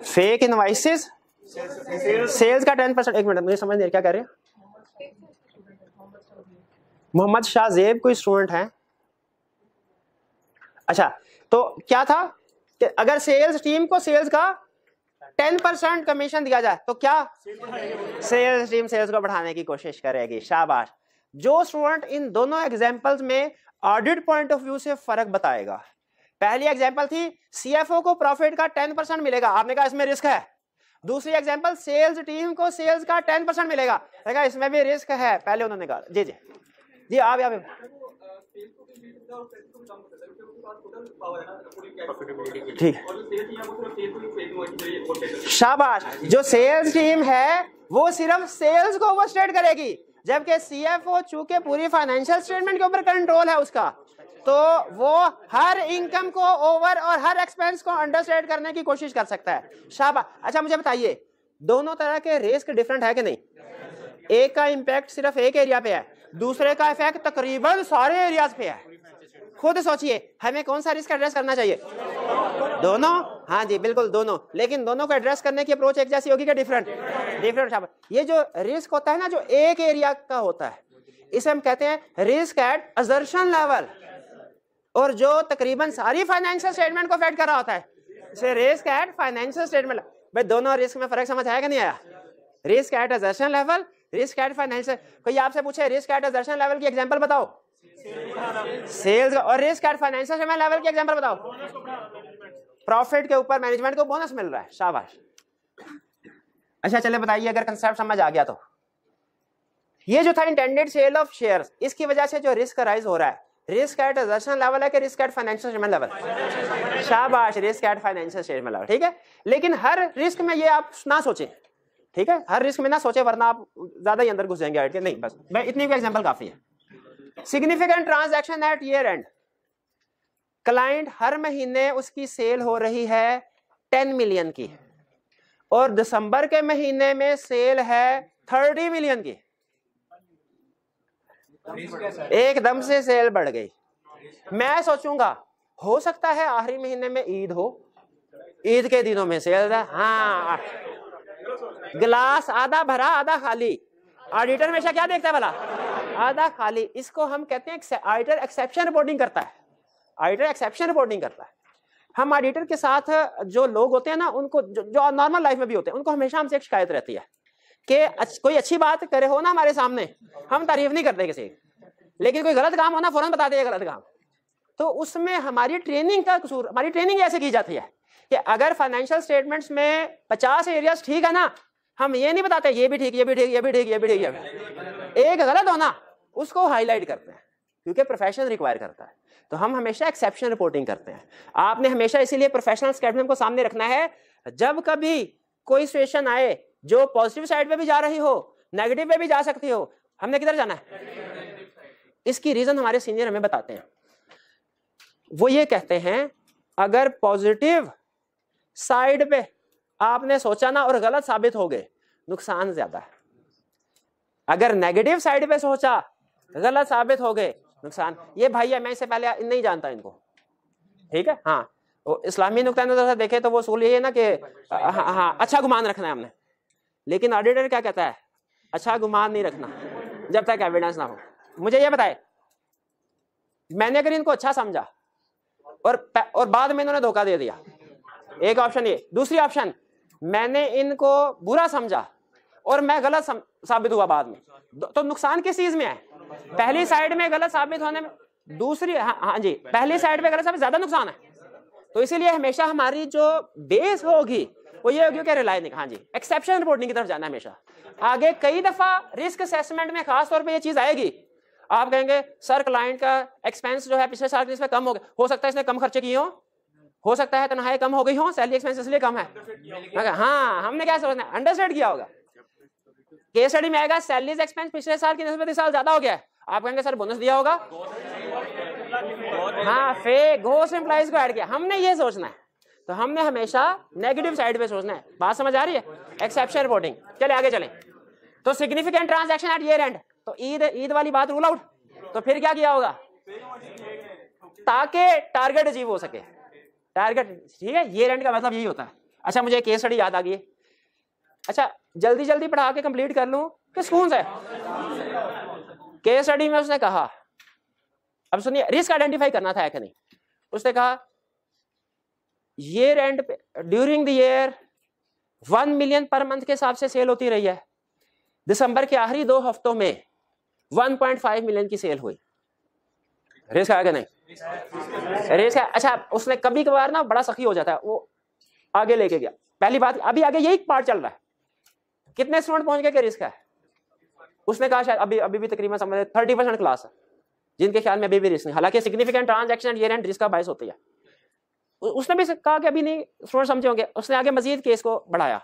फेक इनवाइसेस सेल्स का 10%। एक मिनट, मुझे समझ नहीं क्या कह रहे हैं। मोहम्मद शाह जेब कोई स्टूडेंट है? अच्छा, तो क्या था कि अगर सेल्स टीम को सेल्स का 10% कमीशन दिया जाए तो क्या सेल्स टीम सेल्स को बढ़ाने की कोशिश करेगी। शाबाश। जो स्टूडेंट इन दोनों एग्जांपल्स में ऑडिट पॉइंट ऑफ व्यू से फर्क बताएगा, पहली एग्जांपल थी सीएफओ को प्रॉफिट का 10% मिलेगा, आपने कहा इसमें रिस्क है। दूसरी एग्जांपल सेल्स टीम को सेल्स का 10% मिलेगा, देखा इसमें भी रिस्क है। पहले उन्होंने कहा जी जी जी आप ठीक। शाबाश। जो सेल्स टीम है वो सिर्फ सेल्स को ओवरस्टेट करेगी, जबकि सीएफओ चूंकि पूरी फाइनेंशियल स्टेटमेंट के ऊपर कंट्रोल है उसका, तो वो हर इनकम को ओवर और हर एक्सपेंस को अंडरस्टेट करने की कोशिश कर सकता है। शाबाश। अच्छा, मुझे बताइए दोनों तरह के रिस्क डिफरेंट है कि नहीं? एक का इंपैक्ट सिर्फ एक एरिया पे है, दूसरे का इफेक्ट तकरीबन सारे एरियाज पे है। खुद सोचिए हमें कौन सा रिस्क एड्रेस करना चाहिए? दोनों। हाँ जी बिल्कुल दोनों, लेकिन दोनों को एड्रेस करने की अप्रोच एक जैसी होगी क्या डिफरेंट? डिफरेंट। ये जो रिस्क होता है ना, जो एक एरिया का होता है, इसे हम कहते हैं रिस्क एट असर्शन लेवल, और जो तकरीबन सारी फाइनेंशियल स्टेटमेंट को अफेक्ट कर रहा होता है इसे रिस्क एट फाइनेंशियल स्टेटमेंट। भाई दोनों रिस्क में फर्क समझ आया कि नहीं आया? Risk at assertion level, risk at financial. कोई आपसे पूछे रिस्क एट असर्शन लेवल की एग्जांपल बताओ, सेल्स, और रिस्क एट फाइनेंशियल लेवल की एग्जांपल बताओ, प्रॉफिट के ऊपर मैनेजमेंट को बोनस मिल रहा है। शाबाश। अच्छा चले बताइए अगर कंसेप्ट समझ आ गया तो ये जो था इंटेंडेड सेल ऑफ शेयर्स, इसकी वजह से जो रिस्क राइज हो रहा है, रिस्क एट असर्शन लेवल है कि risk at financial statement level? शाबाश, risk at financial statement level. ठीक है, लेकिन हर रिस्क में ये आप ना सोचें, ठीक है, हर रिस्क में ना सोचे वरना आप ज्यादा ही अंदर घुस जाएंगे आइट के। नहीं, बस मैं इतनी का एग्जांपल काफी है। Significant transaction at year end, client हर महीने उसकी सेल हो रही है 10 मिलियन की, और दिसंबर के महीने में सेल है 30 मिलियन की। एकदम से सेल बढ़ गई। मैं सोचूंगा हो सकता है आखिरी महीने में ईद हो, ईद के दिनों में सेल है, हाँ गिलास आधा भरा आधा खाली। ऑडिटर हमेशा क्या देखता है भला? आधा खाली। इसको हम कहते हैं ऑडिटर एक्सेप्शन रिपोर्टिंग करता है। ऑडिटर एक्सेप्शन रिपोर्टिंग करता है। हम ऑडिटर के साथ जो लोग होते हैं ना, उनको जो नॉर्मल लाइफ में भी होते हैं, उनको हमेशा हमसे एक शिकायत रहती है कि कोई अच्छी बात करे हो ना हमारे सामने, हम तारीफ नहीं करते किसी, लेकिन कोई गलत काम हो ना फौरन बताते हैं गलत काम। तो उसमें हमारी ट्रेनिंग का कसूर, हमारी ट्रेनिंग ऐसे की जाती है कि अगर फाइनेंशियल स्टेटमेंट्स में 50 एरियाज ठीक है ना, हम ये नहीं बताते ये भी ठीक, ये भी ठीक, ये भी ठीक, ये भी ठीक, एक गलत होना उसको हाईलाइट करते हैं क्योंकि प्रोफेशन रिक्वायर करता है। तो हम हमेशा एक्सेप्शन रिपोर्टिंग करते हैं। आपने हमेशा इसीलिए प्रोफेशनल स्टेटमेंट को सामने रखना है। जब कभी कोई सिचुएशन आए जो पॉजिटिव साइड पे भी जा रही हो, नेगेटिव पे भी जा सकती हो, हमने किधर जाना है? इसकी रीजन हमारे सीनियर हमें बताते हैं। वो ये कहते हैं अगर पॉजिटिव साइड पे आपने सोचा ना और गलत साबित हो गए, नुकसान ज्यादा है। अगर नेगेटिव साइड पे सोचा, गलत साबित हो गए, नुकसान। ये भाई है, मैं इससे पहले नहीं जानता इनको, ठीक है। हाँ, इस्लामी नुक्ता नजर से देखे तो वो उसूल ये है ना कि हाँ अच्छा गुमान रखना है हमने, लेकिन ऑडिटर क्या कहता है? अच्छा गुमान नहीं रखना जब तक एविडेंस ना हो। मुझे ये बताए, मैंने अगर इनको अच्छा समझा और बाद में इन्होंने धोखा दे दिया, एक ऑप्शन ये। दूसरी ऑप्शन, मैंने इनको बुरा समझा और मैं गलत साबित हुआ बाद में, तो नुकसान किस चीज में है? पहली साइड में गलत साबित होने में, दूसरी हाँ जी, पहली साइड में गलत साबित ज्यादा नुकसान है। तो इसीलिए हमेशा हमारी जो बेस होगी वो ये होगी कि रिलाई नहीं, हाँ जी, एक्सेप्शन रिपोर्टिंग की तरफ जाना हमेशा। आगे कई दफा रिस्क असेसमेंट में खास तौर पे ये चीज आएगी, आप कहेंगे सर क्लाइंट का एक्सपेंस जो है पिछले साल इसमें कम हो गया, हो सकता है इसने कम खर्चे किए हो सकता है तनख्वाहें कम हो गई हो, सैलरी एक्सपेंस इसलिए कम है। हाँ, हमने क्या सोचना, अंडरस्टैंड किया होगा। केस स्टडी में आएगा सैलरीज एक्सपेंस पिछले साल की निस्बत इस साल ज्यादा हो गया है, आप कहेंगे सर बोनस दिया होगा, हाँ फेक घोस्ट एम्प्लॉइज को ऐड किया, हमने ये सोचना है, तो हमने हमेशा नेगेटिव साइड पे सोचना है। बात समझ आ रही है? Exception reporting. चले आगे चलें। तो significant transaction at year end, तो ईद वाली बात रूल आउट, तो फिर क्या किया होगा ताकि टारगेट अचीव हो सके, टारगेट, ठीक है, ईयर एंड का मतलब यही होता है। अच्छा मुझे केस स्टडी याद आ गई, अच्छा जल्दी जल्दी पढ़ा के कंप्लीट कर लूं कि सुकून से? केस स्टडी में उसने कहा, अब सुनिए, रिस्क आइडेंटिफाई करना था कि नहीं, उसने कहा ईयर एंड पे during the year 1 million per month के हिसाब से सेल होती रही है, दिसंबर के आखिरी 2 हफ्तों में 1.5 मिलियन की सेल हुई, रिस्क आएगा नहीं? रिस्क है। अच्छा उसने कभी कभार ना बड़ा सखी हो जाता है, वो आगे लेके गया, पहली बात, अभी आगे यही पार्ट चल रहा है, कितने स्टूडेंट पहुंच गए कि रिस्क है? उसने कहा शायद अभी भी तकरीबन समझ 30% क्लास है जिनके ख्याल में अभी भी रिस्क नहीं, हालांकि significant transaction year and risk का बायस होती है। उसने भी कहा कि अभी नहीं स्टूडेंट समझे होंगे, उसने आगे मजीद केस को बढ़ाया,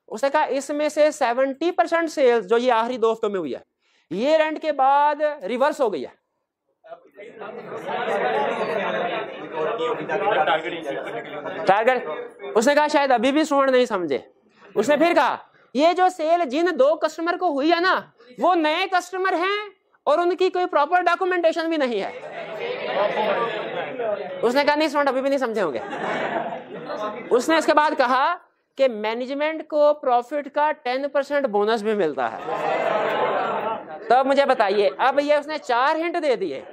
उसने कहा इसमें से 70% सेल्स जो ये आखिरी 2 हफ्तों में हुई है, ईयर एंड के बाद रिवर्स हो गई है। टारगेट, उसने कहा शायद अभी भी स्टूडेंट नहीं समझे, उसने फिर कहा ये जो सेल जिन 2 कस्टमर को हुई है ना, वो नए कस्टमर हैं और उनकी कोई प्रॉपर डॉक्यूमेंटेशन भी नहीं है। उसने कहा नहीं स्टूडेंट अभी भी नहीं समझे होंगे। उसने इसके बाद कहा कि मैनेजमेंट को प्रॉफिट का 10% बोनस भी मिलता है। तो अब मुझे बताइए, अब ये उसने 4 हिंट दे दिए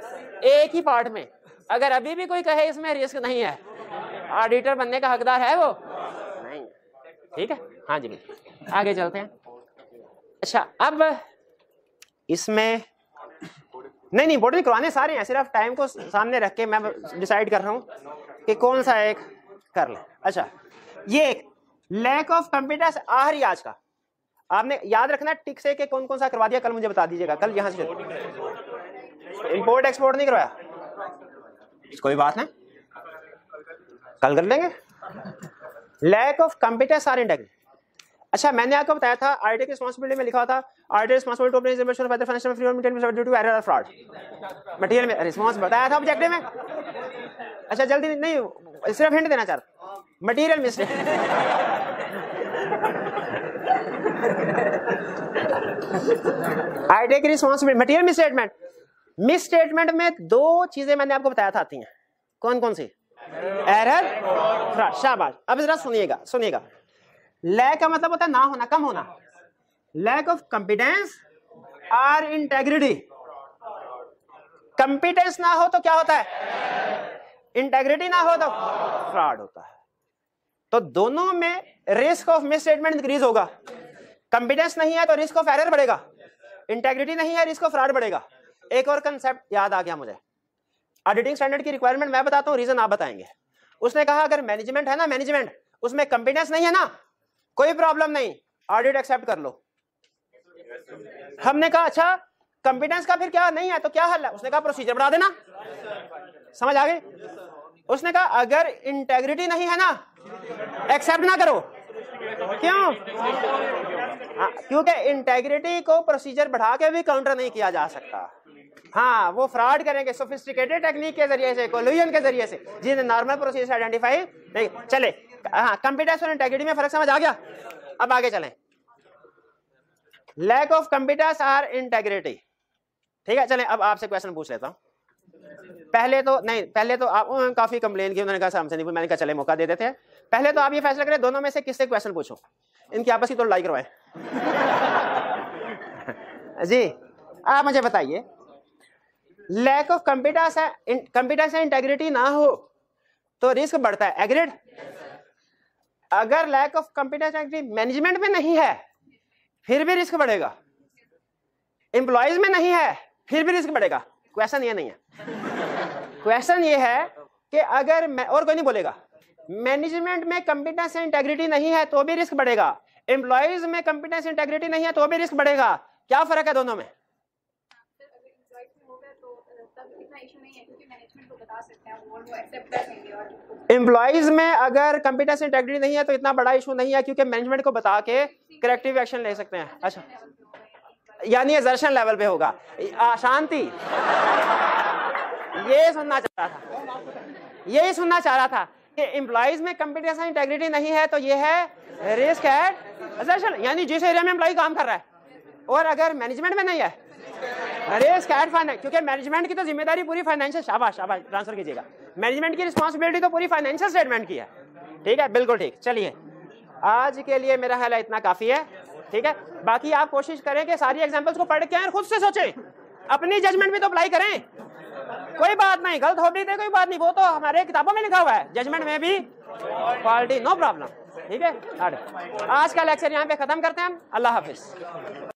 एक ही पार्ट में, अगर अभी भी कोई कहे इसमें रिस्क नहीं है, ऑडिटर बनने का हकदार है वो नहीं, ठीक है? हाँ जी बिल्कुल, आगे चलते हैं। अच्छा अब इसमें नहीं बोर्ड करवाने सारे हैं, सिर्फ टाइम को सामने रख के मैं डिसाइड कर रहा हूं कि कौन सा एक कर ले। अच्छा ये लैक ऑफ कॉम्पिटेंस आखिरी आज का आपने याद रखना टिक से कि कौन कौन सा करवा दिया, कल मुझे बता दीजिएगा, कल यहां से इंपोर्ट एक्सपोर्ट नहीं करवाया, कोई बात नहीं कल कर लेंगे। Lack of competence or integrity. अच्छा मैंने आपको बताया था आईटी की रिस्पांसिबिलिटी में लिखा था it responsibility to obtain information of other financial freedom due to error और फ्रॉड, मटेरियल में रिस्पांस बताया था ऑब्जेक्टिव में। अच्छा जल्दी नहीं सिर्फ हिंट देना चाहता, मटेरियल मिस्टेक आईटी की रिस्पांसिबिलिटी मटेरियल मिसस्टेटमेंट, मिसस्टेटमेंट में 2 चीजें मैंने आपको बताया था आती हैं, कौन कौन सी? Error, fraud. शाबाश, अब जरा सुनिएगा। लैक का मतलब होता है ना होना, कम होना। लैक ऑफ कॉम्पिटेंस और इंटेग्रिटी, कॉम्पिटेंस ना हो तो क्या होता है? इंटेग्रिटी ना हो तो फ्रॉड होता है। तो दोनों में risk of miss statement increase होगा। कॉम्पिटेंस नहीं है तो रिस्क ऑफ एरर बढ़ेगा, इंटेग्रिटी नहीं है रिस्क ऑफ फ्रॉड बढ़ेगा। एक और कंसेप्ट याद आ गया मुझे, ऑडिटिंग स्टैंडर्ड की रिक्वायरमेंट मैं बताता हूं, रीजन आप बताएंगे। उसने कहा अगर मैनेजमेंट है ना, मैनेजमेंट उसमें कॉम्पिटेंस नहीं है ना, कोई प्रॉब्लम नहीं, ऑडिट एक्सेप्ट कर लो। हमने कहा अच्छा कॉम्पिटेंस का फिर क्या नहीं है तो क्या हल है? उसने कहा प्रोसीजर बढ़ा देना। समझ आ गई? उसने कहा अगर इंटेग्रिटी नहीं है ना एक्सेप्ट ना करो। क्यों? क्योंकि इंटेग्रिटी को प्रोसीजर बढ़ा के भी काउंटर नहीं किया जा सकता। हाँ वो फ्रॉड करेंगे सोफिस्टिकेटेड टेक्निक के जरिए से, कोल्यूजन के जरिए से, जिन्हें नॉर्मल प्रोसीजर आइडेंटिफाई नहीं। चले हाँ कॉम्पिटेंस और इंटेग्रिटी में फर्क समझ आ गया। अब आगे चलें, लैक ऑफ कॉम्पिटेंस और इंटेग्रिटी, ठीक है। चलें अब आपसे क्वेश्चन पूछ लेता हूं। पहले तो आप काफी कंप्लेन की, उन्होंने कहा हमसे नहीं, मैंने कहा चले मौका दे देते हैं। पहले तो आप ये फैसला करें दोनों में से किससे क्वेश्चन पूछूं, इनकी आपस की तो लड़ाई करवाएं। जी आप मुझे बताइए, लैक ऑफ कॉम्पिटेंस है इंटेग्रिटी ना हो तो रिस्क बढ़ता है, एग्रीड? अगर लैक ऑफ कॉम्पिटेंस मैनेजमेंट में नहीं है फिर भी रिस्क बढ़ेगा, एम्प्लॉइज में नहीं है फिर भी रिस्क बढ़ेगा। क्वेश्चन ये नहीं है, क्वेश्चन ये है कि अगर और कोई नहीं बोलेगा, मैनेजमेंट में कॉम्पिटेंस इंटेग्रिटी नहीं है तो भी रिस्क बढ़ेगा, एम्प्लॉइज में कॉम्पिटेंस इंटेग्रिटी नहीं है तो भी रिस्क बढ़ेगा। क्या फर्क है दोनों में? एम्प्लॉइज में अगर कॉम्पिटेंस इंटेग्रिटी नहीं है तो इतना बड़ा इशू नहीं है, क्योंकि मैनेजमेंट को बता के करेक्टिव एक्शन ले सकते हैं। अच्छा, यानी एजर्शन लेवल पे होगा। शांति, ये सुनना चाह रहा था, यही सुनना चाह रहा था कि एम्प्लॉइज में कंपीटेंस इंटेग्रिटी नहीं है तो ये है रिस्क एट एजर्शन, यानी जिस एरिया में एम्प्लॉय काम कर रहा है और अगर मैनेजमेंट में नहीं है रिस्क एट फाइनेंस, क्योंकि मैनेजमेंट की तो जिम्मेदारी पूरी फाइनेंशियल, शाबाश शाबाश ट्रांसफर कीजिएगा, मैनेजमेंट की रिस्पॉन्सिबिलिटी तो पूरी फाइनेंशियल स्टेटमेंट की है। ठीक है, बिल्कुल ठीक। चलिए आज के लिए मेरा ख्याल है इतना काफी है। ठीक है, बाकी आप कोशिश करें कि सारी एग्जांपल्स को पढ़ के आए, खुद से सोचें, अपनी जजमेंट भी तो अप्लाई करें। कोई बात नहीं, गलत हो भी थे कोई बात नहीं, वो तो हमारे किताबों में लिखा हुआ है, जजमेंट में भी क्वालिटी, नो प्रॉब्लम। ठीक है, आज का लेक्चर यहाँ पे खत्म करते हैं हम। अल्लाह हाफिज।